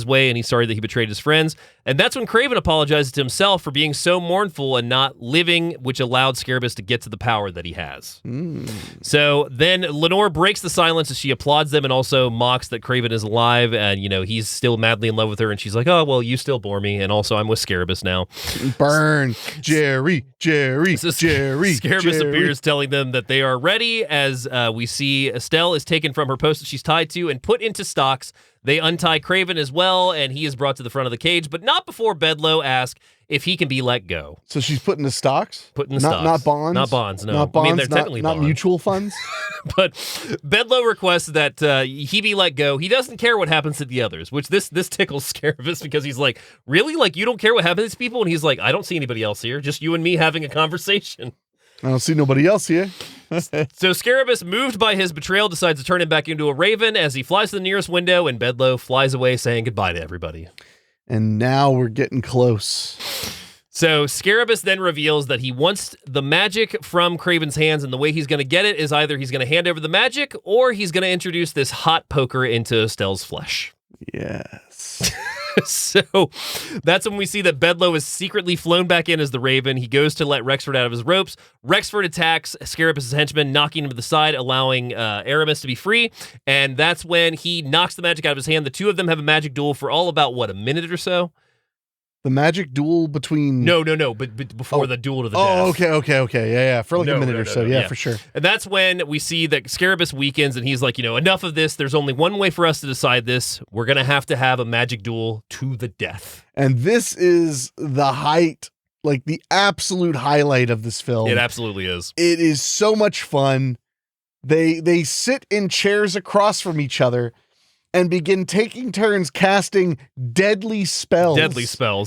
way, and he's sorry that he betrayed his friends. And that's when Craven apologizes to himself for being so mournful and not living, which allowed Scarabus to get to the power that he has. So then Lenore breaks the silence as she applauds them and also mocks that Craven is alive, and he's still madly in love with her, and she's like, oh well, you still bore me, and also I'm with Scarabus now. Burn. Jerry. Scarabus appears, telling them that they are ready as we see Estelle is taken from her post that she's tied to and put into stocks. They untie Craven as well, and he is brought to the front of the cage, but not before Bedloe asks if he can be let go. So she's put in the stocks? Stocks. Not bonds? Not bonds, no. Not bonds, I mean, they're technically not bonds. mutual funds? But Bedloe requests that he be let go. He doesn't care what happens to the others, which this tickles Scarabus because he's like, really? Like, you don't care what happens to these people? And he's like, I don't see anybody else here. Just you and me having a conversation. I don't see nobody else here. So Scarabus, moved by his betrayal, decides to turn him back into a raven as he flies to the nearest window, and Bedloe flies away saying goodbye to everybody. And now we're getting close. So Scarabus then reveals that he wants the magic from Craven's hands, and the way he's going to get it is either he's going to hand over the magic or he's going to introduce this hot poker into Estelle's flesh. Yes. So that's when we see that Bedloe is secretly flown back in as the Raven. He goes to let Rexford out of his ropes. Rexford attacks Scarabus' henchman, knocking him to the side, allowing Aramis to be free. And that's when he knocks the magic out of his hand. The two of them have a magic duel for all about, a minute or so? The magic duel between... No, but before the duel to the death. Okay. Yeah. For like a minute or so. Yeah, for sure. And that's when we see that Scarabus weakens, and he's like, enough of this. There's only one way for us to decide this. We're going to have a magic duel to the death. And this is the height, like the absolute highlight of this film. It absolutely is. It is so much fun. They sit in chairs across from each other and begin taking turns casting deadly spells.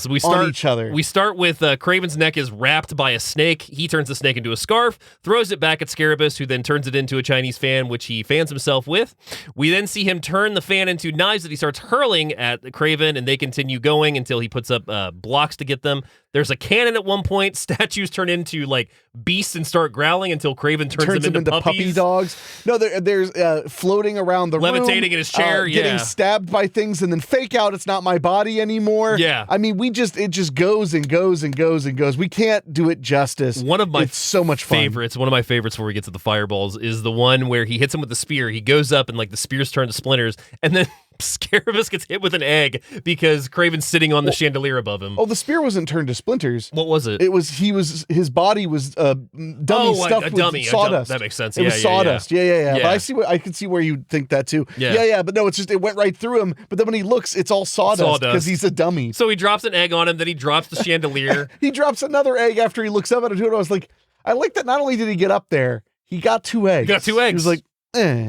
We start on each other. We start with Craven's neck is wrapped by a snake. He turns the snake into a scarf, throws it back at Scarabus, who then turns it into a Chinese fan, which he fans himself with. We then see him turn the fan into knives that he starts hurling at Craven, and they continue going until he puts up blocks to get them. There's a cannon at one point. Statues turn into like beasts and start growling until Craven turns them into puppy dogs. No, there's floating around the room, levitating in his chair, getting stabbed by things, and then fake out it's not my body anymore. Yeah, I mean, it just goes and goes and goes and goes. We can't do it justice. It's so much fun. One of my favorites before we get to the fireballs is the one where he hits him with the spear. He goes up and like the spears turn to splinters, and then Scarabus gets hit with an egg because Craven's sitting on the chandelier above him. Oh, the spear wasn't turned to splinters. What was it? His body was dummy stuffed with sawdust. That makes sense. It was sawdust. Yeah. But I can see where you think that too. Yeah. But no, it went right through him. But then when he looks, it's all sawdust because he's a dummy. So he drops an egg on him. Then he drops the chandelier. He drops another egg after he looks up at it. I was like, I like that. Not only did he get up there, he got 2 eggs. He was like,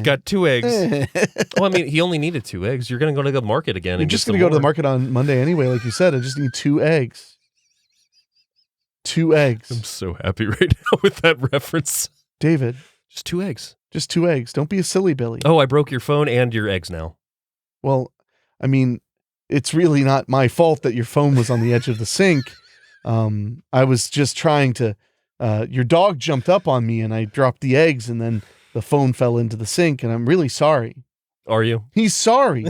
got 2 eggs. Well, I mean, he only needed 2 eggs. You're going to go to the market again. You're just going to go to the market on Monday anyway, like you said. I just need 2 eggs. 2 eggs. I'm so happy right now with that reference. David. Just 2 eggs. Just 2 eggs. Don't be a silly Billy. Oh, I broke your phone and your eggs now. Well, I mean, it's really not my fault that your phone was on the edge of the sink. I was just trying to, your dog jumped up on me and I dropped the eggs and then the phone fell into the sink and I'm really sorry. Are you? He's sorry.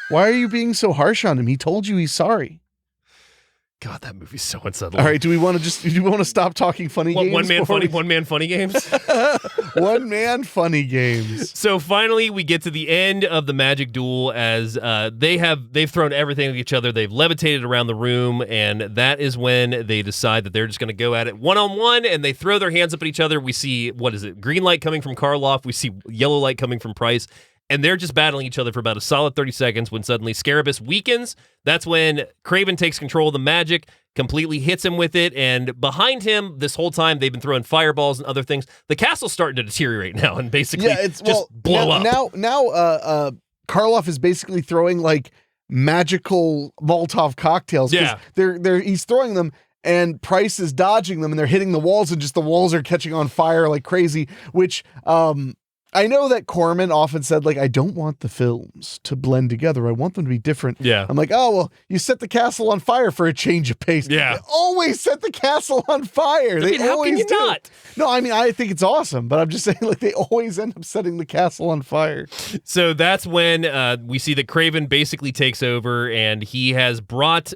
Why are you being so harsh on him? He told you he's sorry. God, that movie's so unsettling. All right, do we want to stop talking funny games? One man funny games? One man funny games. So finally we get to the end of the magic duel as they've thrown everything at each other. They've levitated around the room, and that is when they decide that they're just going to go at it one-on-one, and they throw their hands up at each other. We see, green light coming from Karloff. We see yellow light coming from Price. And they're just battling each other for about a solid 30 seconds when suddenly Scarabus weakens. That's when Craven takes control of the magic, completely hits him with it, and behind him, this whole time, they've been throwing fireballs and other things. The castle's starting to deteriorate now and basically blow up. Now, Karloff is basically throwing, like, magical Molotov cocktails. Yeah. He's throwing them, and Price is dodging them, and they're hitting the walls, and just the walls are catching on fire like crazy, which... I know that Corman often said, like, I don't want the films to blend together. I want them to be different. Yeah. I'm like, oh, well, you set the castle on fire for a change of pace. Yeah. They always set the castle on fire. How can you not? No, I mean, I think it's awesome, but I'm just saying, like, they always end up setting the castle on fire. So that's when we see that Craven basically takes over, and he has brought...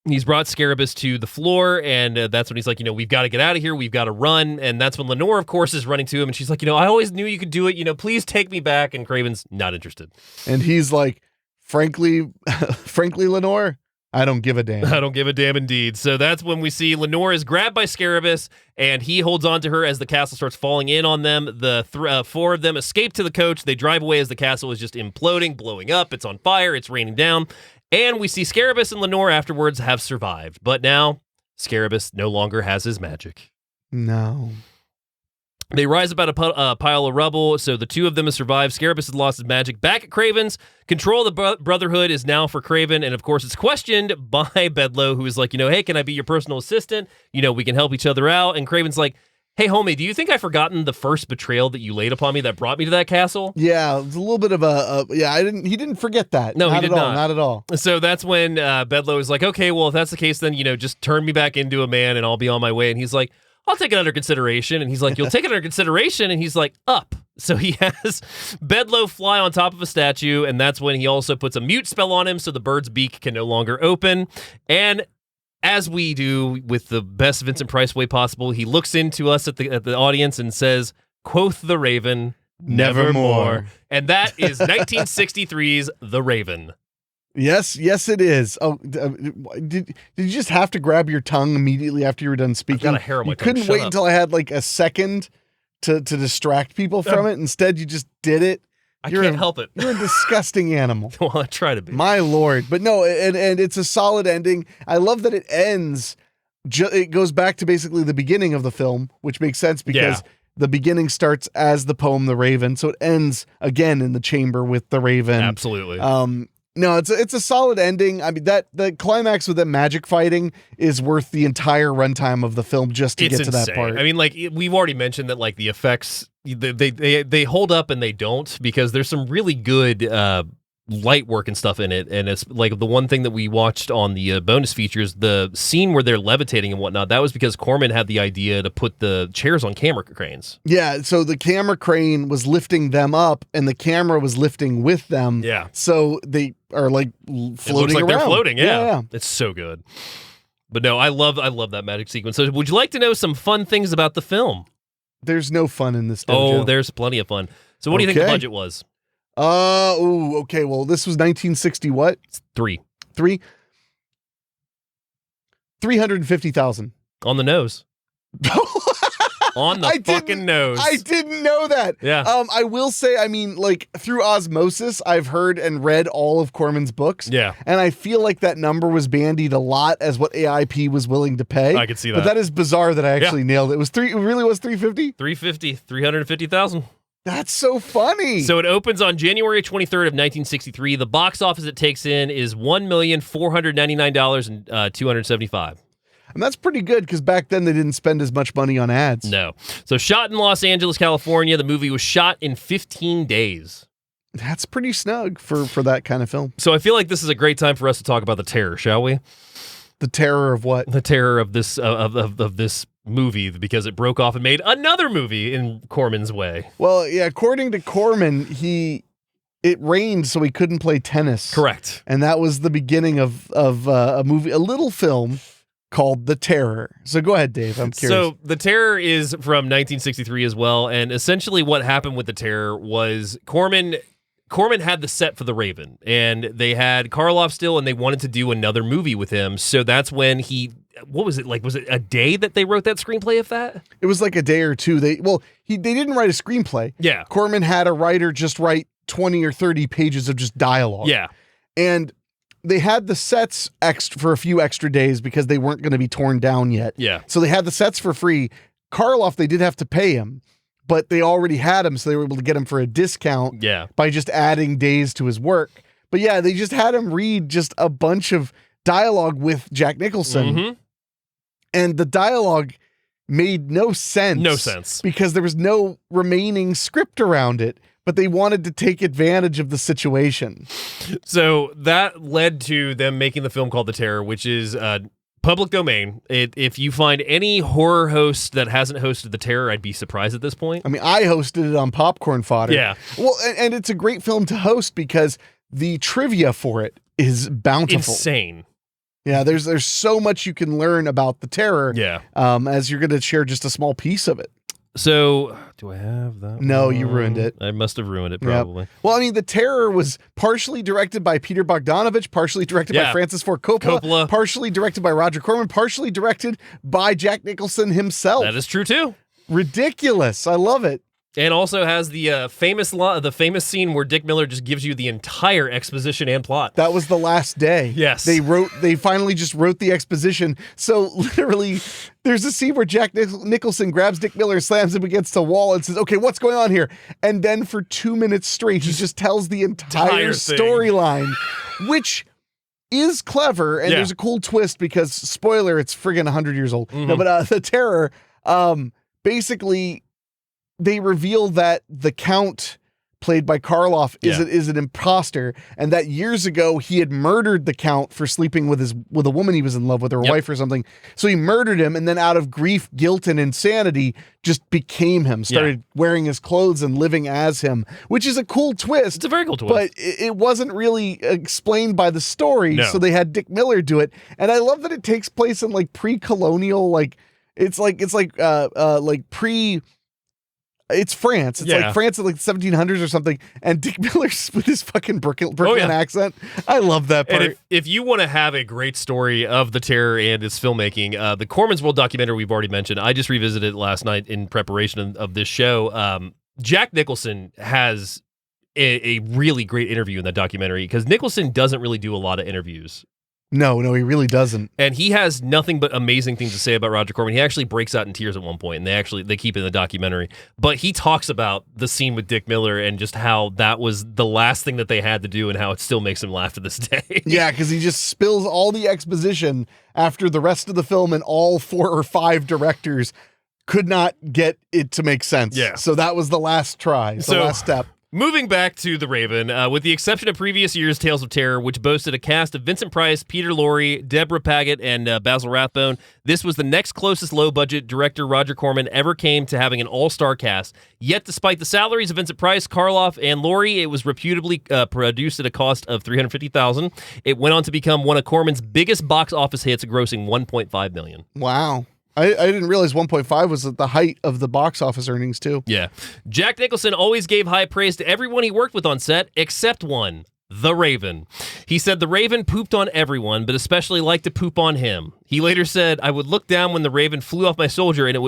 He's brought Scarabus to the floor, and that's when he's like, we've got to get out of here. We've got to run. And that's when Lenore, of course, is running to him. And she's like, I always knew you could do it. Please take me back. And Craven's not interested. And he's like, frankly, Lenore, I don't give a damn. I don't give a damn indeed. So that's when we see Lenore is grabbed by Scarabus, and he holds on to her as the castle starts falling in on them. The 4 of them escape to the coach. They drive away as the castle is just imploding, blowing up. It's on fire. It's raining down. And we see Scarabus and Lenore afterwards have survived. But now, Scarabus no longer has his magic. No. They rise about a pile of rubble, so the 2 of them have survived. Scarabus has lost his magic. Back at Craven's, control of the Brotherhood is now for Craven, and of course it's questioned by Bedloe, who is like, hey, can I be your personal assistant? We can help each other out. And Craven's like, hey, homie, do you think I've forgotten the first betrayal that you laid upon me that brought me to that castle? Yeah, it's a little bit of he didn't forget that. No, he did not. Not at all. So that's when Bedloe is like, okay, well, if that's the case, then, just turn me back into a man and I'll be on my way. And he's like, I'll take it under consideration. And he's like, you'll take it under consideration? And he's like, up. So he has Bedloe fly on top of a statue, and that's when he also puts a mute spell on him so the bird's beak can no longer open. And as we do with the best Vincent Price way possible, he looks into us at the audience and says, "Quoth the Raven, nevermore." And that is 1963's The Raven. Yes, it is. Oh, did you just have to grab your tongue immediately after you were done speaking? I've got a hair on my You tongue. couldn't wait until I had like a second to distract people from it. Instead, you just did it. I can't help it. You're a disgusting animal. Well, I try to be. My Lord. But no, and it's a solid ending. I love that it ends. It goes back to basically the beginning of the film, which makes sense because the beginning starts as the poem The Raven. So it ends again in the chamber with the Raven. Absolutely. No, it's a solid ending. I mean, the climax with the magic fighting is worth the entire runtime of the film just to get to that part. I mean, like we've already mentioned that like the effects they hold up and they don't, because there's some really good light work and stuff in it, and it's like the one thing that we watched on the bonus features, the scene where they're levitating and whatnot, that was because Corman had the idea to put the chairs on camera cranes. Yeah, so the camera crane was lifting them up and the camera was lifting with them. Yeah. So they are like floating it looks like around. They're floating, yeah. It's so good. But no, I love that magic sequence. So would you like to know some fun things about the film? There's no fun in this dojo. Oh, there's plenty of fun. So what do you think the budget was? Okay. Well, this was 1960 what? Three. 350,000. On the nose. On the fucking nose. I didn't know that. Yeah. I will say, I mean, like through osmosis, I've heard and read all of Corman's books. Yeah. And I feel like that number was bandied a lot as what AIP was willing to pay. I could see that. But that is bizarre that I actually nailed it. It really was 350? 350,000. That's so funny. So it opens on January 23rd of 1963. The box office it takes in is $1,499,275. And that's pretty good because back then they didn't spend as much money on ads. No. So shot in Los Angeles, California. The movie was shot in 15 days. That's pretty snug for that kind of film. So I feel like this is a great time for us to talk about The Terror, shall we? The terror of what? The terror of this of this movie, because it broke off and made another movie in Corman's way. Well, yeah, according to Corman, it rained, so he couldn't play tennis. Correct. And that was the beginning of a movie, a little film called The Terror. So go ahead, Dave. I'm curious. So The Terror is from 1963 as well, and essentially what happened with The Terror was Corman had the set for The Raven, and they had Karloff still, and they wanted to do another movie with him. So that's when what was it like? Was it a day that they wrote that screenplay of that? It was like a day or two. They didn't write a screenplay. Yeah. Corman had a writer just write 20 or 30 pages of just dialogue. Yeah. And they had the sets for a few extra days because they weren't going to be torn down yet. Yeah. So they had the sets for free. Karloff, they did have to pay him, but they already had him, so they were able to get him for a discount by just adding days to his work. But yeah, they just had him read just a bunch of dialogue with Jack Nicholson. Mm-hmm. And the dialogue made no sense. No sense. Because there was no remaining script around it, but they wanted to take advantage of the situation. So that led to them making the film called The Terror, which is public domain. If you find any horror host that hasn't hosted The Terror, I'd be surprised at this point. I mean, I hosted it on Popcorn Fodder. Yeah. Well, and it's a great film to host because the trivia for it is bountiful. Insane. Yeah, there's so much you can learn about The Terror. Yeah. As you're going to share just a small piece of it. So, do I have that? No, you ruined it. I must have ruined it, probably. Yep. Well, I mean, The Terror was partially directed by Peter Bogdanovich, partially directed by Francis Ford Coppola, partially directed by Roger Corman, partially directed by Jack Nicholson himself. That is true, too. Ridiculous. I love it. And also has the famous scene where Dick Miller just gives you the entire exposition and plot. That was the last day. Yes. They finally just wrote the exposition. So literally, there's a scene where Jack Nicholson grabs Dick Miller, slams him against a wall and says, okay, what's going on here? And then for 2 minutes straight, he just tells the entire storyline, which is clever. And there's a cool twist because, spoiler, it's friggin' 100 years old. Mm-hmm. No, but The Terror, basically, they reveal that the Count, played by Karloff, is an imposter, and that years ago he had murdered the Count for sleeping with a woman he was in love with, or a wife or something. So he murdered him, and then out of grief, guilt, and insanity, just became him. Started wearing his clothes and living as him, which is a cool twist. It's a very cool twist, but it wasn't really explained by the story. So they had Dick Miller do it, and I love that it takes place in like pre-colonial, it's France. It's like France in like the 1700s or something. And Dick Miller's with his fucking Brooklyn accent. I love that part. And if you want to have a great story of The Terror and its filmmaking, the Corman's World documentary we've already mentioned, I just revisited it last night in preparation of this show. Jack Nicholson has a really great interview in that documentary because Nicholson doesn't really do a lot of interviews. No, he really doesn't. And he has nothing but amazing things to say about Roger Corman. He actually breaks out in tears at one point, and they keep it in the documentary. But he talks about the scene with Dick Miller and just how that was the last thing that they had to do and how it still makes him laugh to this day. Yeah, because he just spills all the exposition after the rest of the film, and all 4 or 5 directors could not get it to make sense. Yeah. So that was the last try, the last step. Moving back to The Raven, with the exception of previous year's Tales of Terror, which boasted a cast of Vincent Price, Peter Lorre, Deborah Paget, and Basil Rathbone, this was the next closest low-budget director Roger Corman ever came to having an all-star cast. Yet, despite the salaries of Vincent Price, Karloff, and Lorre, it was reputably produced at a cost of $350,000. It went on to become one of Corman's biggest box office hits, grossing $1.5 million. Wow. I didn't realize 1.5 was at the height of the box office earnings, too. Yeah. Jack Nicholson always gave high praise to everyone he worked with on set, except one, The Raven. He said the Raven pooped on everyone, but especially liked to poop on him. He later said, I would look down when the Raven flew off my shoulder and it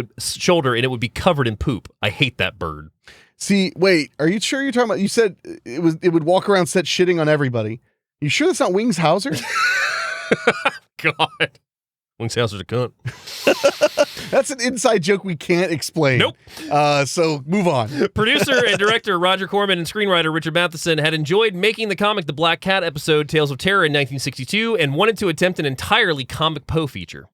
would be covered in poop. I hate that bird. See, wait, are you sure you're talking about, you said it would walk around set shitting on everybody. You sure that's not Wings Hauser? God. Wings Hauser's a cunt. That's an inside joke we can't explain. Nope. So move on. Producer and director Roger Corman and screenwriter Richard Matheson had enjoyed making the comic The Black Cat episode Tales of Terror in 1962 and wanted to attempt an entirely comic Poe feature.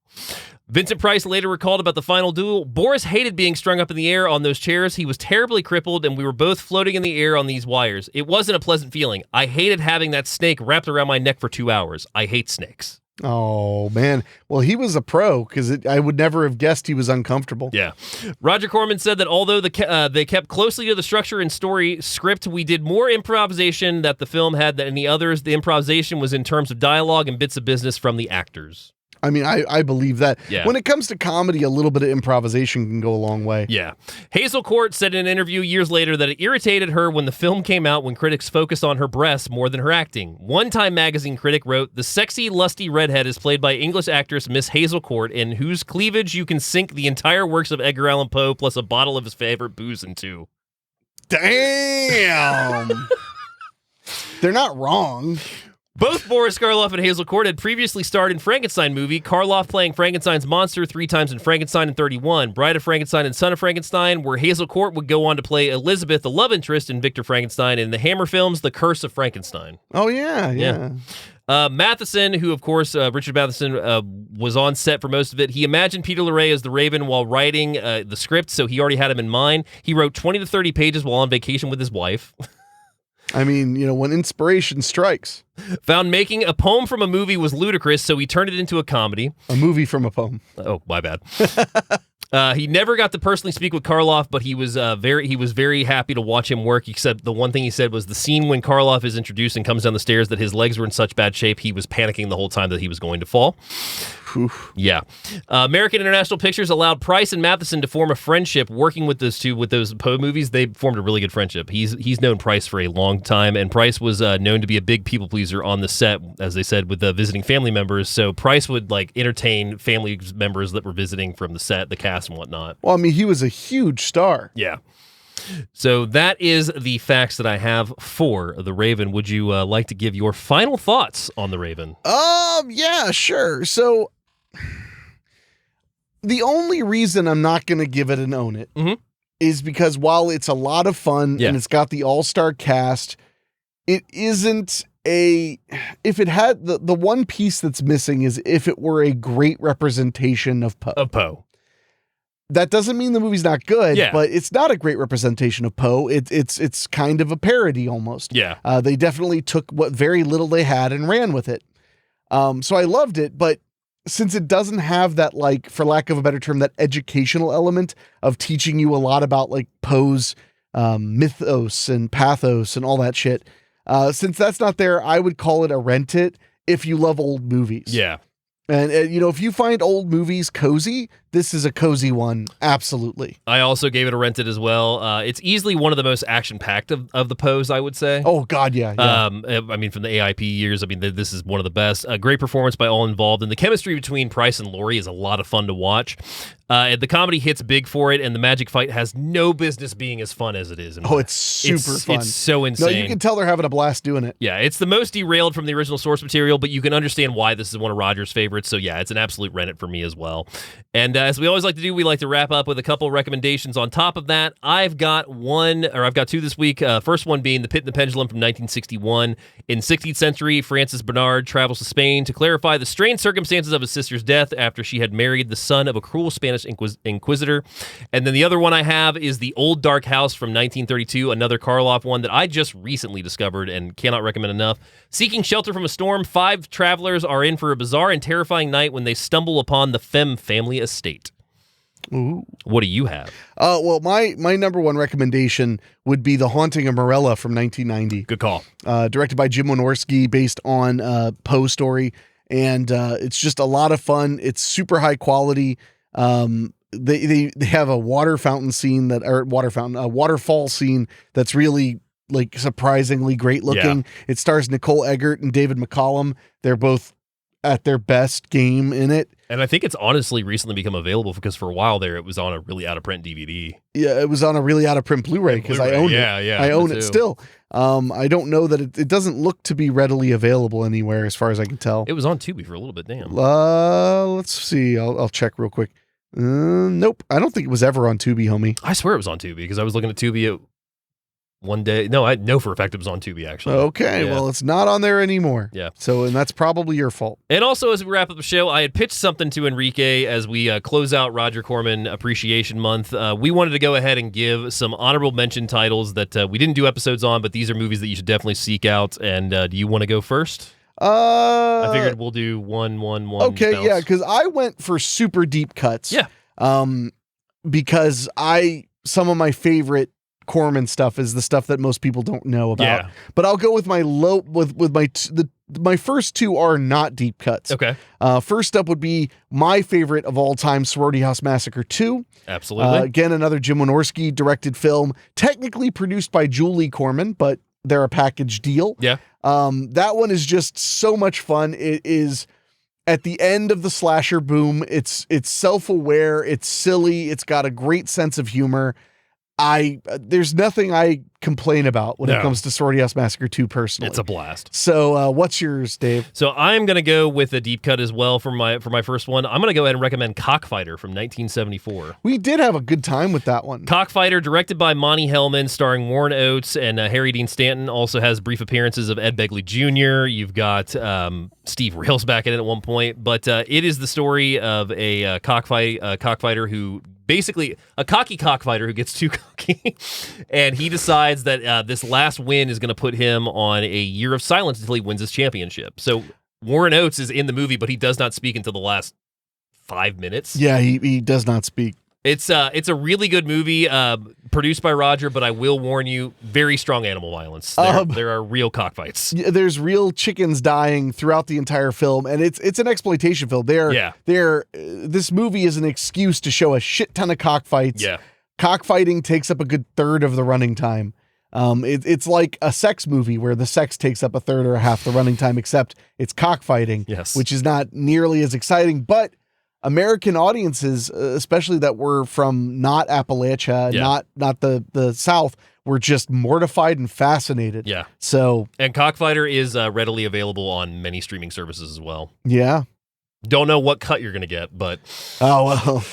Vincent Price later recalled about the final duel. Boris hated being strung up in the air on those chairs. He was terribly crippled, and we were both floating in the air on these wires. It wasn't a pleasant feeling. I hated having that snake wrapped around my neck for 2 hours. I hate snakes. Oh, man. Well, he was a pro because I would never have guessed he was uncomfortable. Yeah. Roger Corman said that although they kept closely to the structure and story script, we did more improvisation that the film had than any others. The improvisation was in terms of dialogue and bits of business from the actors. I mean, I believe that. Yeah. When it comes to comedy, a little bit of improvisation can go a long way. Yeah. Hazel Court said in an interview years later that it irritated her when the film came out when critics focused on her breasts more than her acting. One Time magazine critic wrote, "The sexy, lusty redhead is played by English actress Miss Hazel Court, in whose cleavage you can sink the entire works of Edgar Allan Poe plus a bottle of his favorite booze into." Damn. They're not wrong. Both Boris Karlof and Hazel Court had previously starred in Frankenstein movie, Karloff playing Frankenstein's monster 3 times in Frankenstein in 31, Bride of Frankenstein and Son of Frankenstein, where Hazel Court would go on to play Elizabeth, the love interest in Victor Frankenstein, in the Hammer films, The Curse of Frankenstein. Oh, yeah. Matheson, who, of course, Richard Matheson was on set for most of it, he imagined Peter Lorre as the Raven while writing the script, so he already had him in mind. He wrote 20 to 30 pages while on vacation with his wife. I mean, when inspiration strikes. Found making a poem from a movie was ludicrous, so he turned it into a comedy. A movie from a poem. Oh, my bad. He never got to personally speak with Karloff, but he was very happy to watch him work, except the one thing he said was the scene when Karloff is introduced and comes down the stairs that his legs were in such bad shape, he was panicking the whole time that he was going to fall. Oof. Yeah. American International Pictures allowed Price and Matheson to form a friendship working with those two, with those Poe movies. They formed a really good friendship. He's known Price for a long time, and Price was known to be a big people pleaser on the set, as they said, with the visiting family members. So Price would entertain family members that were visiting from the set, the cast and whatnot. Well, I mean, he was a huge star. Yeah. So that is the facts that I have for The Raven. Would you like to give your final thoughts on The Raven? Yeah, sure. So the only reason I'm not going to give it an own it is because while it's a lot of fun and it's got the all-star cast, it isn't if it had the one piece that's missing is if it were a great representation of Poe. That doesn't mean the movie's not good, but it's not a great representation of Poe. It's kind of a parody almost. Yeah. They definitely took what very little they had and ran with it. So I loved it, but since it doesn't have that, for lack of a better term, that educational element of teaching you a lot about Poe's mythos and pathos and all that shit, since that's not there, I would call it a rent it if you love old movies. Yeah. And, if you find old movies cozy, this is a cozy one. Absolutely. I also gave it a rented as well. It's easily one of the most action-packed of the Poes, I would say. Oh, God, yeah. I mean, from the AIP years, this is one of the best. A great performance by all involved. And the chemistry between Price and Lorre is a lot of fun to watch. The comedy hits big for it, and the magic fight has no business being as fun as it is. It's super fun. It's so insane. No, you can tell they're having a blast doing it. Yeah, it's the most derailed from the original source material, but you can understand why this is one of Roger's favorites. So yeah, it's an absolute rent it for me as well. And as we always like to do, we like to wrap up with a couple recommendations on top of that. I've got two this week. First one being The Pit and the Pendulum from 1961. In 16th century, Francis Bernard travels to Spain to clarify the strange circumstances of his sister's death after she had married the son of a cruel Spanish inquisitor. And then the other one I have is The Old Dark House from 1932, another Karloff one that I just recently discovered and cannot recommend enough. Seeking shelter from a storm, 5 travelers are in for a bizarre and terrifying night when they stumble upon the Femme family estate. Ooh. What do you have? Well, my number one recommendation would be The Haunting of Morella from 1990. Good call. Directed by Jim Wynorski, based on Poe story. And it's just a lot of fun. It's super high quality. They have a waterfall scene that's really surprisingly great looking. Yeah. It stars Nicole Eggert and David McCallum. They're both at their best game in it. And I think it's honestly recently become available because for a while there it was on a really out of print DVD. Yeah, it was on a really out of print Blu-ray because I own it. Yeah, I own it still. I don't know that it doesn't look to be readily available anywhere as far as I can tell. It was on Tubi for a little bit, damn. Let's see. I'll check real quick. Nope. I don't think it was ever on Tubi, homie. I swear it was on Tubi because I was looking at Tubi. one day. No, I know for a fact it was on Tubi, actually. Okay, Yeah. well, it's not on there anymore. Yeah. So, and that's probably your fault. And also, as we wrap up the show, I had pitched something to Henrique as we close out Roger Corman Appreciation Month. We wanted to go ahead and give some honorable mention titles that we didn't do episodes on, but these are movies that you should definitely seek out. And do you want to go first? I figured we'll do one. Okay, bounce. yeah, because I went for super deep cuts. Yeah. Because some of my favorite Corman stuff is the stuff that most people don't know about. Yeah. But I'll go with my my first two are not deep cuts. Okay. First up would be my favorite of all time, Sorority House Massacre 2. Absolutely. Again, another Jim Wynorski directed film, technically produced by Julie Corman, but they're a package deal. Yeah. That one is just so much fun. It is at the end of the slasher boom. It's self-aware. It's silly. It's got a great sense of humor. There's nothing I complain about when it comes to Sorority House Massacre 2 personally. It's a blast. So what's yours, Dave? So I'm going to go with a deep cut as well for my first one. I'm going to go ahead and recommend Cockfighter from 1974. We did have a good time with that one. Cockfighter, directed by Monty Hellman, starring Warren Oates and Harry Dean Stanton, also has brief appearances of Ed Begley Jr. You've got Steve Railsback in it at one point, but it is the story of a cockfighter who basically a cocky cockfighter who gets too cocky, and he decides that this last win is going to put him on a year of silence until he wins his championship. So Warren Oates is in the movie, but he does not speak until the last 5 minutes. Yeah, he does not speak. It's a really good movie, produced by Roger, but I will warn you, very strong animal violence. There are real cockfights. There's real chickens dying throughout the entire film, and it's an exploitation film. This movie is an excuse to show a shit ton of cockfights. Yeah. Cockfighting takes up a good third of the running time. It's like a sex movie where the sex takes up a third or a half the running time, except it's cockfighting, which is not nearly as exciting, but American audiences, especially that were from not Appalachia, not the South, were just mortified and fascinated. Yeah. So, and Cockfighter is readily available on many streaming services as well. Yeah. Don't know what cut you're going to get, but oh well.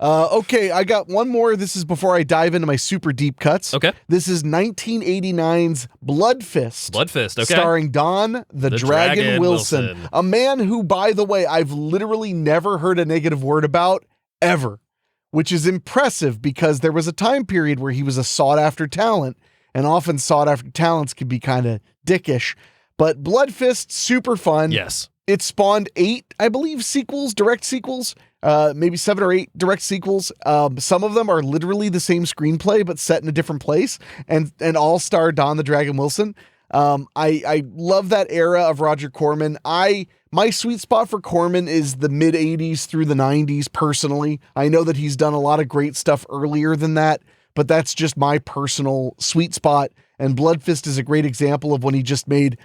Okay, I got one more. This is before I dive into my super deep cuts. Okay. This is 1989's Blood Fist. Blood Fist, okay. Starring Don the Dragon Wilson. A man who, by the way, I've literally never heard a negative word about, ever. Which is impressive because there was a time period where he was a sought-after talent, and often sought-after talents can be kind of dickish. But Blood Fist, super fun. Yes. It spawned 8, I believe, sequels, direct sequels. Maybe 7 or 8 direct sequels. Some of them are literally the same screenplay, but set in a different place, and all star Don the Dragon Wilson. I love that era of Roger Corman. My sweet spot for Corman is the mid 80s through the 90s. Personally, I know that he's done a lot of great stuff earlier than that, but that's just my personal sweet spot. And Blood Fist is a great example of when he just made.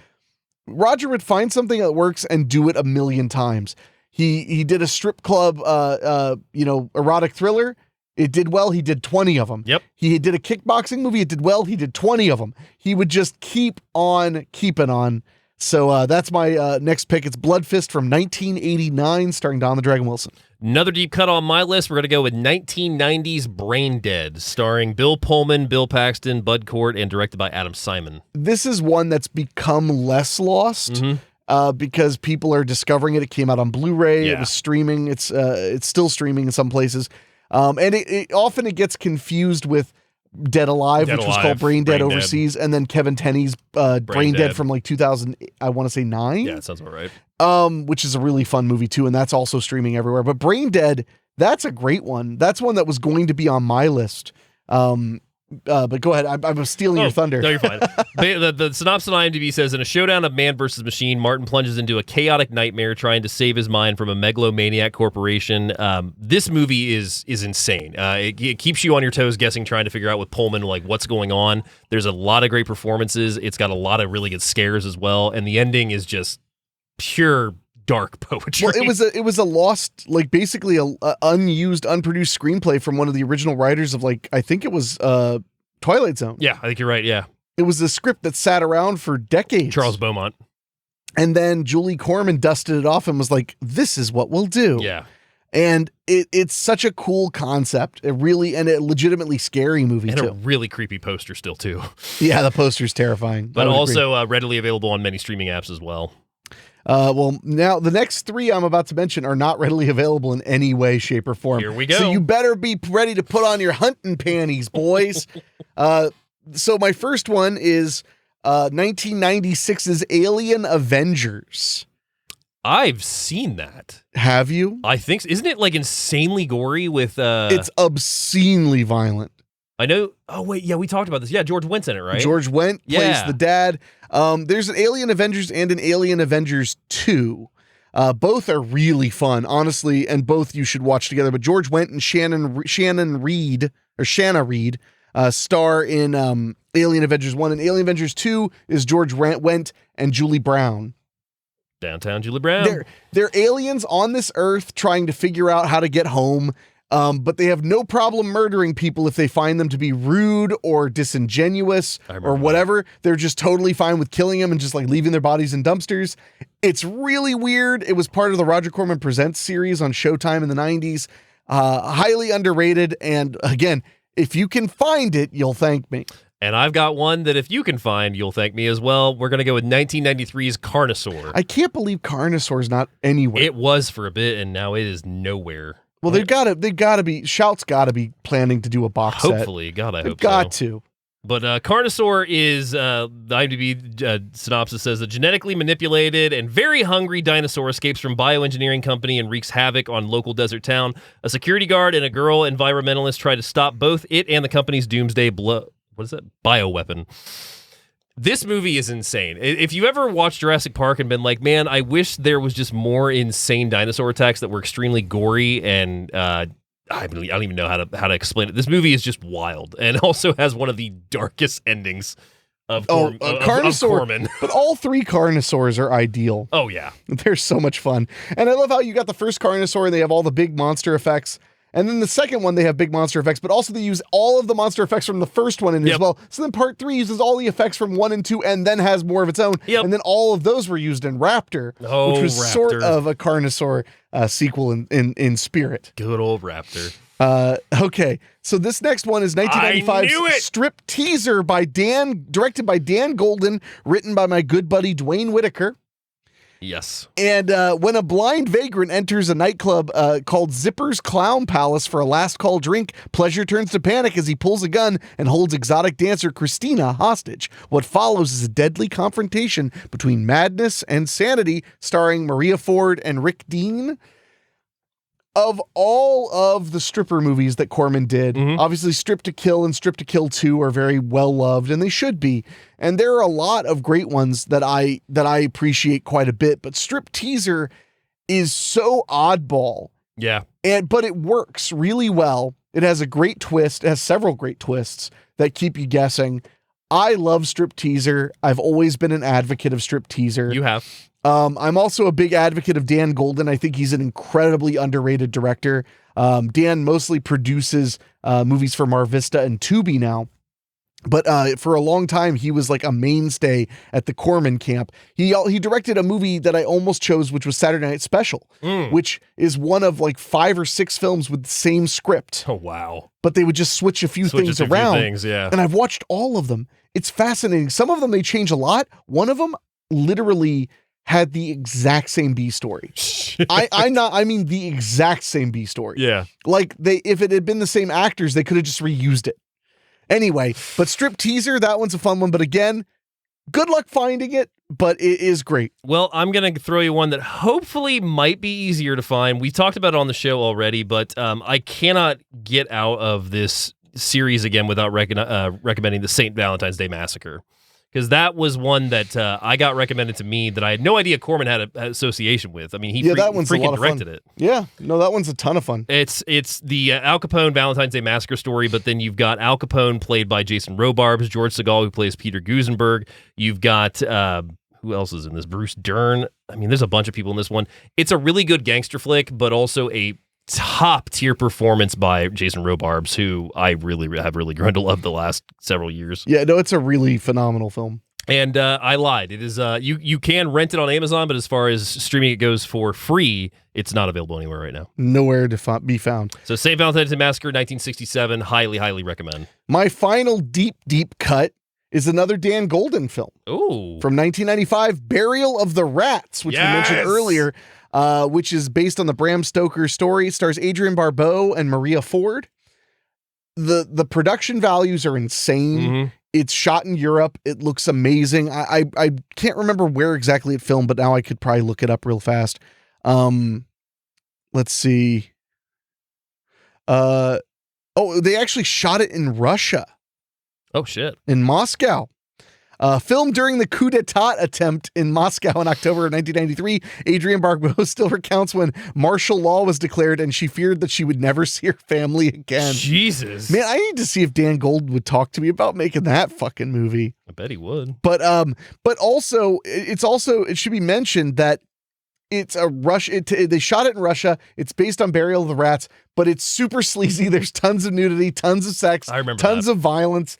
Roger would find something that works and do it a million times. He did a strip club, erotic thriller. It did well. He did 20 of them. Yep. He did a kickboxing movie. It did well. He did 20 of them. He would just keep on keeping on. So that's my next pick. It's Blood Fist from 1989, starring Don the Dragon Wilson. Another deep cut on my list. We're going to go with 1990's Brain Dead, starring Bill Pullman, Bill Paxton, Bud Cort, and directed by Adam Simon. This is one that's become less lost. Because people are discovering it. It came out on Blu-ray. It was streaming. It's still streaming in some places. And it often gets confused with Dead Alive, which was called Brain Dead overseas, and then Kevin Tenney's Brain Dead from like 2000, I want to say 9. Yeah, that sounds about right. Which is a really fun movie too, and that's also streaming everywhere. But Brain Dead, that's a great one. That's one that was going to be on my list. But go ahead. I'm stealing your thunder. No, you're fine. The synopsis on IMDb says, in a showdown of man versus machine, Martin plunges into a chaotic nightmare trying to save his mind from a megalomaniac corporation. This movie is insane. It keeps you on your toes guessing, trying to figure out with Pullman, like, what's going on. There's a lot of great performances. It's got a lot of really good scares as well. And the ending is just pure dark poetry. Well, it was a lost, like basically a unused, unproduced screenplay from one of the original writers of, like, I think it was Twilight Zone. Yeah, I think you're right. Yeah, it was a script that sat around for decades. Charles Beaumont. And then Julie Corman dusted it off and was like, "This is what we'll do." Yeah. And it's such a cool concept. And a legitimately scary movie, and too. a really creepy poster still, too. Yeah, the poster's terrifying. But also readily available on many streaming apps as well. Well, now the next three I'm about to mention are not readily available in any way, shape, or form. Here we go. So you better be ready to put on your hunting panties, boys. So my first one is 1996's Alien Avengers. I've seen that. Have you? I think so. Isn't it like insanely gory with It's obscenely violent. I know. Oh wait, yeah, we talked about this. Yeah, George Wendt's in it, right? George Wendt plays Yeah. the dad. There's an Alien Avengers and an Alien Avengers 2. Both are really fun, honestly, and both you should watch together. But George Wendt and Shanna Reed star in Alien Avengers 1, and Alien Avengers 2 is George Wendt and Julie Brown. Downtown Julie Brown. They're aliens on this Earth trying to figure out how to get home, but they have no problem murdering people if they find them to be rude or disingenuous or whatever. They're just totally fine with killing them and just like leaving their bodies in dumpsters. It's really weird. It was part of the Roger Corman Presents series on Showtime in the 90s. Highly underrated, and again, if you can find it, you'll thank me. And I've got one that if you can find, you'll thank me as well. We're going to go with 1993's Carnosaur. I can't believe Carnosaur's not anywhere. It was for a bit, and now it is nowhere. Well, they've got to be, Shout's got to be planning to do a box set. Hopefully. God, I hope got so. to. But Carnosaur is, the IMDb synopsis says, a genetically manipulated and very hungry dinosaur escapes from bioengineering company and wreaks havoc on local desert town. A security guard and a girl environmentalist try to stop both it and the company's doomsday bioweapon. This movie is insane. If you ever watched Jurassic Park and been like, man, I wish there was just more insane dinosaur attacks that were extremely gory and I don't even know how to explain it. This movie is just wild and also has one of the darkest endings of Corman. But all three Carnosaurs are ideal. Oh, yeah. They're so much fun. And I love how you got the first Carnosaur and they have all the big monster effects. And then the second one, they have big monster effects, but also they use all of the monster effects from the first one in as well. So then part 3 uses all the effects from 1 and 2 and then has more of its own. Yep. And then all of those were used in Raptor, which was Raptor. sort of a Carnosaur sequel in spirit. Good old Raptor. Okay, so this next one is 1995's Strip Teaser directed by Dan Golden, written by my good buddy Dwayne Whitaker. Yes. And when a blind vagrant enters a nightclub called Zipper's Clown Palace for a last call drink, pleasure turns to panic as he pulls a gun and holds exotic dancer Christina hostage. What follows is a deadly confrontation between madness and sanity, starring Maria Ford and Rick Dean. Of all of the stripper movies that Corman did, obviously Strip to Kill and Strip to Kill 2 are very well loved, and they should be. And there are a lot of great ones that I appreciate quite a bit, but Strip Teaser is so oddball. Yeah. But it works really well. It has a great twist. It has several great twists that keep you guessing. I love Strip Teaser. I've always been an advocate of Strip Teaser. You have. I'm also a big advocate of Dan Golden. I think he's an incredibly underrated director. Dan mostly produces movies for Mar Vista and Tubi now. But for a long time, he was like a mainstay at the Corman camp. He directed a movie that I almost chose, which was Saturday Night Special, which is one of like 5 or 6 films with the same script. Oh, wow. But they would just switch a few things around. Yeah. And I've watched all of them. It's fascinating. Some of them, they change a lot. One of them literally had the exact same B story. I mean the exact same B story. Yeah. Like if it had been the same actors, they could have just reused it. Anyway, but Strip Teaser, that one's a fun one. But again, good luck finding it, but it is great. Well, I'm going to throw you one that hopefully might be easier to find. We talked about it on the show already, but I cannot get out of this series again without recommending the St. Valentine's Day Massacre. Because that was one that I got recommended to me that I had no idea Corman had an association with. I mean, he freaking directed it. Yeah, no, that one's a ton of fun. It's the Al Capone Valentine's Day Massacre story, but then you've got Al Capone played by Jason Robarbs, George Segal who plays Peter Gusenberg. You've got who else is in this? Bruce Dern. I mean, there's a bunch of people in this one. It's a really good gangster flick, but also a top tier performance by Jason Robarbs, who I really have grown to love the last several years. Yeah, no, it's a really phenomenal film. And I lied. It is you can rent it on Amazon, but as far as streaming it goes for free, it's not available anywhere right now. Nowhere to be found. So St. Valentine's Day Massacre, 1967. Highly, highly recommend. My final deep cut is another Dan Golden film. Ooh. From 1995, Burial of the Rats, which we mentioned earlier, which is based on the Bram Stoker story. It stars Adrienne Barbeau and Maria Ford. The production values are insane. Mm-hmm. It's shot in Europe. It looks amazing. I can't remember where exactly it filmed, but now I could probably look it up real fast. Let's see. They actually shot it in Russia. Oh, shit. In Moscow. Filmed during the coup d'etat attempt in Moscow in October of 1993, Adrienne Barbeau still recounts when martial law was declared and she feared that she would never see her family again. Jesus. Man, I need to see if Dan Gold would talk to me about making that fucking movie. I bet he would. But also, it should be mentioned that it's a they shot it in Russia. It's based on Burial of the Rats, but it's super sleazy. There's tons of nudity, tons of sex, I remember tons of violence.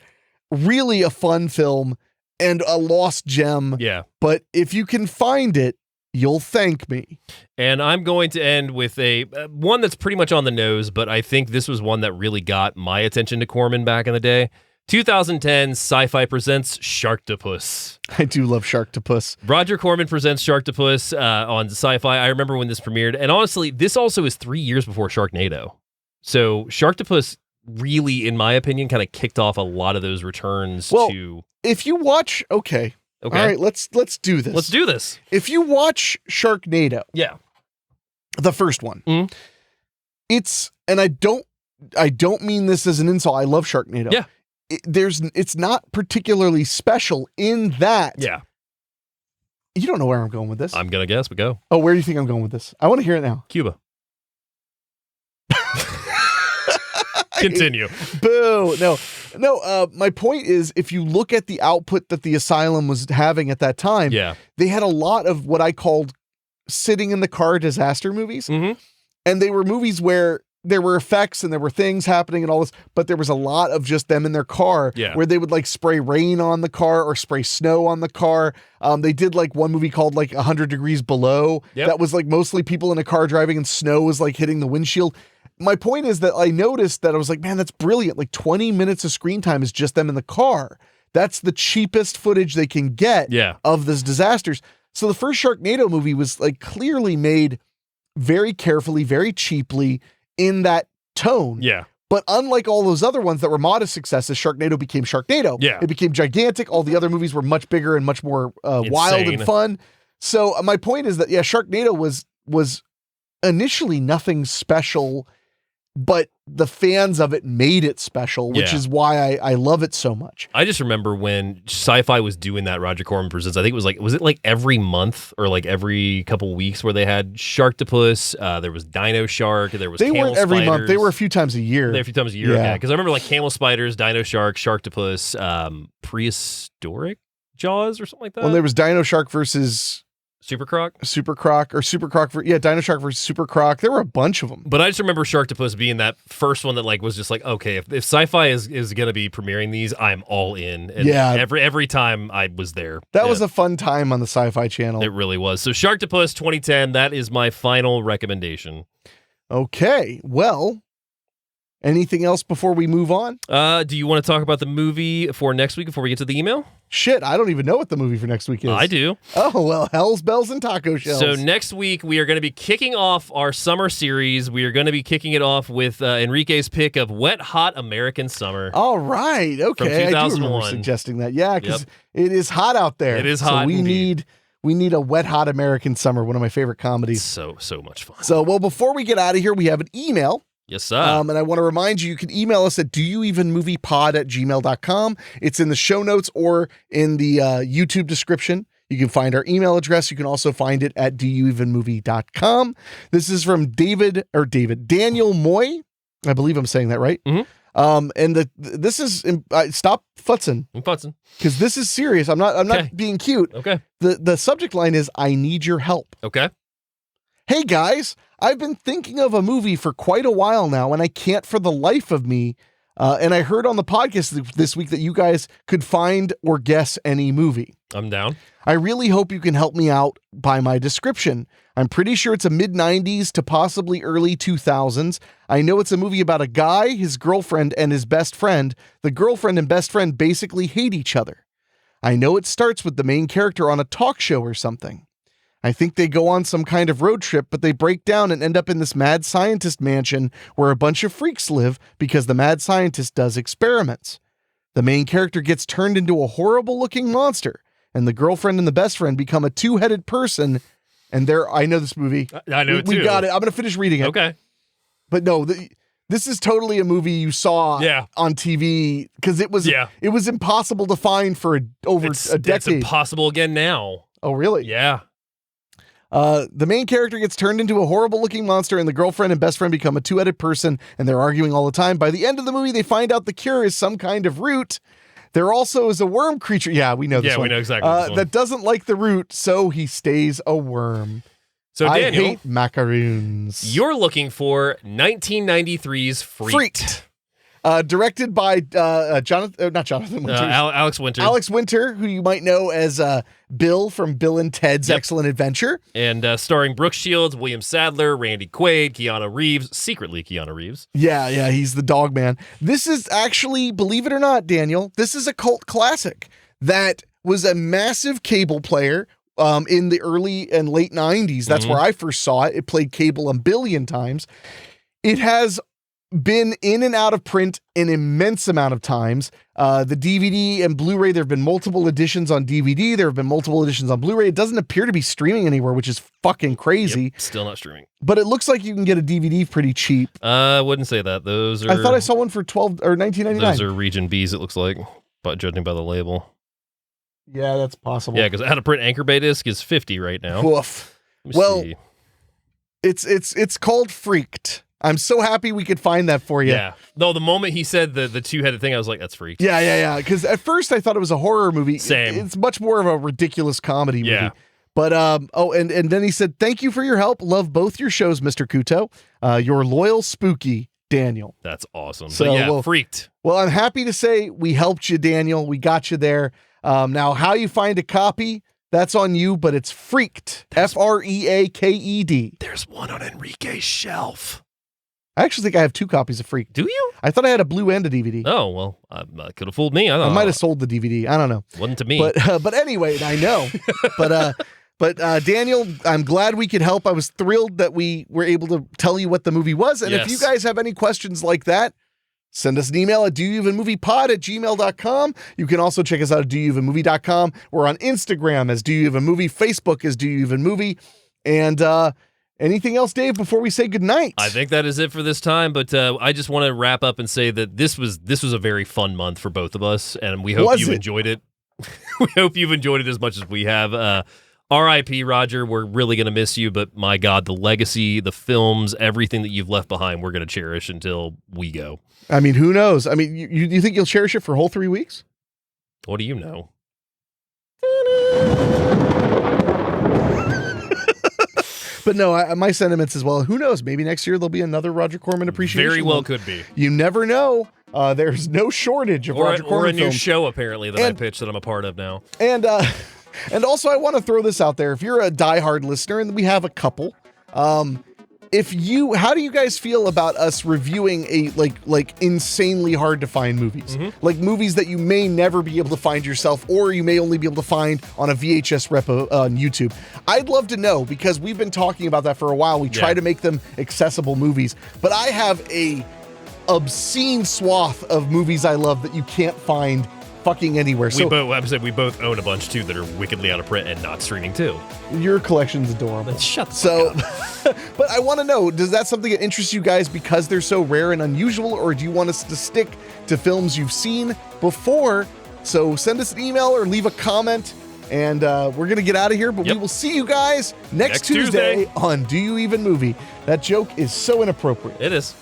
Really a fun film. And a lost gem. Yeah. But if you can find it, you'll thank me. And I'm going to end with a one that's pretty much on the nose, but I think this was one that really got my attention to Corman back in the day. 2010, Sci-Fi presents Sharktopus. I do love Sharktopus. Roger Corman presents Sharktopus on Sci-Fi. I remember when this premiered. And honestly, this also is 3 years before Sharknado. So Sharktopus really, in my opinion, kind of kicked off a lot of those returns to... If you watch, okay. All right, let's do this. Let's do this. If you watch Sharknado, the first one, it's, and I don't mean this as an insult. I love Sharknado. Yeah, it's not particularly special in that. Yeah, you don't know where I'm going with this. I'm gonna guess, but go. Oh, where do you think I'm going with this? I want to hear it now. Cuba. Continue. Boo. No. My point is, if you look at the output that the asylum was having at that time, they had a lot of what I called sitting in the car disaster movies. Mm-hmm. And they were movies where there were effects and there were things happening and all this, but there was a lot of just them in their car where they would like spray rain on the car or spray snow on the car. They did like one movie called like 100 Degrees Below. That was like mostly people in a car driving and snow was like hitting the windshield. My point is that I noticed that I was like, man, that's brilliant. Like 20 minutes of screen time is just them in the car. That's the cheapest footage they can get of these disasters. So the first Sharknado movie was like clearly made very carefully, very cheaply in that tone. Yeah. But unlike all those other ones that were modest successes, Sharknado became Sharknado. Yeah. It became gigantic. All the other movies were much bigger and much more wild and fun. So my point is that, Sharknado was initially nothing special, but the fans of it made it special, which is why I love it so much. I just remember when Sci-Fi was doing that Roger Corman Presents, I think it was it like every month or like every couple weeks where they had Sharktopus, there was Dino Shark, there was Camel weren't every Spiders. month. They were a few times a year. They were a few times a year, okay. Because I remember like Camel Spiders, Dino Shark, Sharktopus, Prehistoric Jaws or something like that. Well, there was Dino Shark versus... Super Croc, Dino Shark versus Super Croc. There were a bunch of them. But I just remember Sharktopus being that first one that like was just like, okay, if Sci-Fi is going to be premiering these, I'm all in. And every time I was there. That was a fun time on the Sci-Fi Channel. It really was. So Sharktopus 2010, that is my final recommendation. Okay, well, anything else before we move on? Do you want to talk about the movie for next week before we get to the email? Shit, I don't even know what the movie for next week is. I do. Oh, well, Hell's Bells and Taco Shells. So next week, we are going to be kicking off our summer series. We are going to be kicking it off with Enrique's pick of Wet Hot American Summer. All right. Okay. From 2001. I do remember suggesting that. Yeah, because it is hot out there. It is hot. So we need a Wet Hot American Summer, one of my favorite comedies. So much fun. So, well, before we get out of here, we have an email. Yes, sir. And I want to remind you, you can email us at doyouevenmoviepod@gmail.com. It's in the show notes or in the YouTube description. You can find our email address. You can also find it at doyouevenmovie.com. This is from Daniel Moy. I believe I'm saying that right. Mm-hmm. And this is stop futzing. I'm futzing because this is serious. I'm not being cute. Okay. The subject line is I need your help. Okay. Hey guys, I've been thinking of a movie for quite a while now, and I can't for the life of me And I heard on the podcast this week that you guys could find or guess any movie. I'm down. I really hope you can help me out by my description. I'm pretty sure it's a mid-90s to possibly early 2000s. I know it's a movie about a guy, his girlfriend, and his best friend. The girlfriend and best friend basically hate each other. I know it starts with the main character on a talk show or something. I think they go on some kind of road trip, but they break down and end up in this mad scientist mansion where a bunch of freaks live because the mad scientist does experiments. The main character gets turned into a horrible-looking monster, and the girlfriend and the best friend become a two-headed person. And I know this movie. I know it too. We got it. I'm going to finish reading it. Okay. But no, this is totally a movie you saw on TV because it was impossible to find for over a decade. It's impossible again now. Oh, really? Yeah. The main character gets turned into a horrible-looking monster, and the girlfriend and best friend become a two-headed person, and they're arguing all the time. By the end of the movie, they find out the cure is some kind of root. There also is a worm creature. Yeah, we know this one. Yeah, we know exactly this one. That doesn't like the root, so he stays a worm. So, Daniel, I hate macaroons. You're looking for 1993's Freaked. Directed by Jonathan Winters. Alex Winter. Alex Winter, who you might know as Bill from Bill and Ted's Excellent Adventure. And starring Brooke Shields, William Sadler, Randy Quaid, Keanu Reeves, secretly Keanu Reeves. Yeah, he's the dog man. This is actually, believe it or not, Daniel, this is a cult classic that was a massive cable player in the early and late 90s. That's where I first saw it. It played cable a billion times. It has been in and out of print an immense amount of times. The DVD and Blu-ray, there have been multiple editions on DVD. There have been multiple editions on Blu-ray. It doesn't appear to be streaming anywhere, which is fucking crazy. Yep, still not streaming. But it looks like you can get a DVD pretty cheap. I wouldn't say that. Those are. I thought I saw one for $19.99. Those are Region B's, it looks like, but judging by the label. Yeah, that's possible. Yeah, because out of print Anchor Bay disc is $50 right now. Woof. Well, it's called Freaked. I'm so happy we could find that for you. Yeah. No, the moment he said the two-headed thing, I was like, that's Freaked. Yeah. Because at first I thought it was a horror movie. Same. It's much more of a ridiculous comedy movie. But, and then he said, thank you for your help. Love both your shows, Mr. Kuto. Your loyal spooky, Daniel. That's awesome. So, yeah, Freaked. Well, I'm happy to say we helped you, Daniel. We got you there. Now, how you find a copy, that's on you, but it's Freaked. Freaked. There's one on Henrique's shelf. I actually think I have 2 copies of Freaked. Do you? I thought I had a blue and a DVD. Oh, well, could have fooled me. I might have sold the DVD. I don't know. Wasn't to me. But anyway, I know. But Daniel, I'm glad we could help. I was thrilled that we were able to tell you what the movie was. And if you guys have any questions like that, send us an email at doyouevenmoviepod@gmail.com. You can also check us out at doyouevenmovie.com. We're on Instagram as doyouevenmovie, Facebook as doyouevenmovie, and anything else, Dave, before we say goodnight? I think that is it for this time, but I just want to wrap up and say that this was a very fun month for both of us, and we hope you enjoyed it. We hope you've enjoyed it as much as we have. R.I.P. Roger, we're really going to miss you, but my God, the legacy, the films, everything that you've left behind, we're going to cherish until we go. I mean, who knows? I mean, you think you'll cherish it for a whole 3 weeks? What do you know? But no, my sentiments as well. Who knows? Maybe next year there'll be another Roger Corman appreciation. Very well month. Could be. You never know. There's no shortage of Roger Corman or a new films. show apparently that I pitched that I'm a part of now. And also, I want to throw this out there. If you're a diehard listener, and we have a couple, how do you guys feel about us reviewing a like insanely hard to find movies, like movies that you may never be able to find yourself, or you may only be able to find on a VHS rep on YouTube? I'd love to know, because we've been talking about that for a while. We try to make them accessible movies, but I have a obscene swath of movies I love that you can't find fucking anywhere. We both own a bunch too that are wickedly out of print and not streaming too. Your collection's adorable. Shut the fuck up. But I want to know, does that something that interests you guys because they're so rare and unusual, or do you want us to stick to films you've seen before? So send us an email or leave a comment, and we're gonna get out of here. But we will see you guys next Tuesday on Do You Even Movie. That joke is so inappropriate. It is.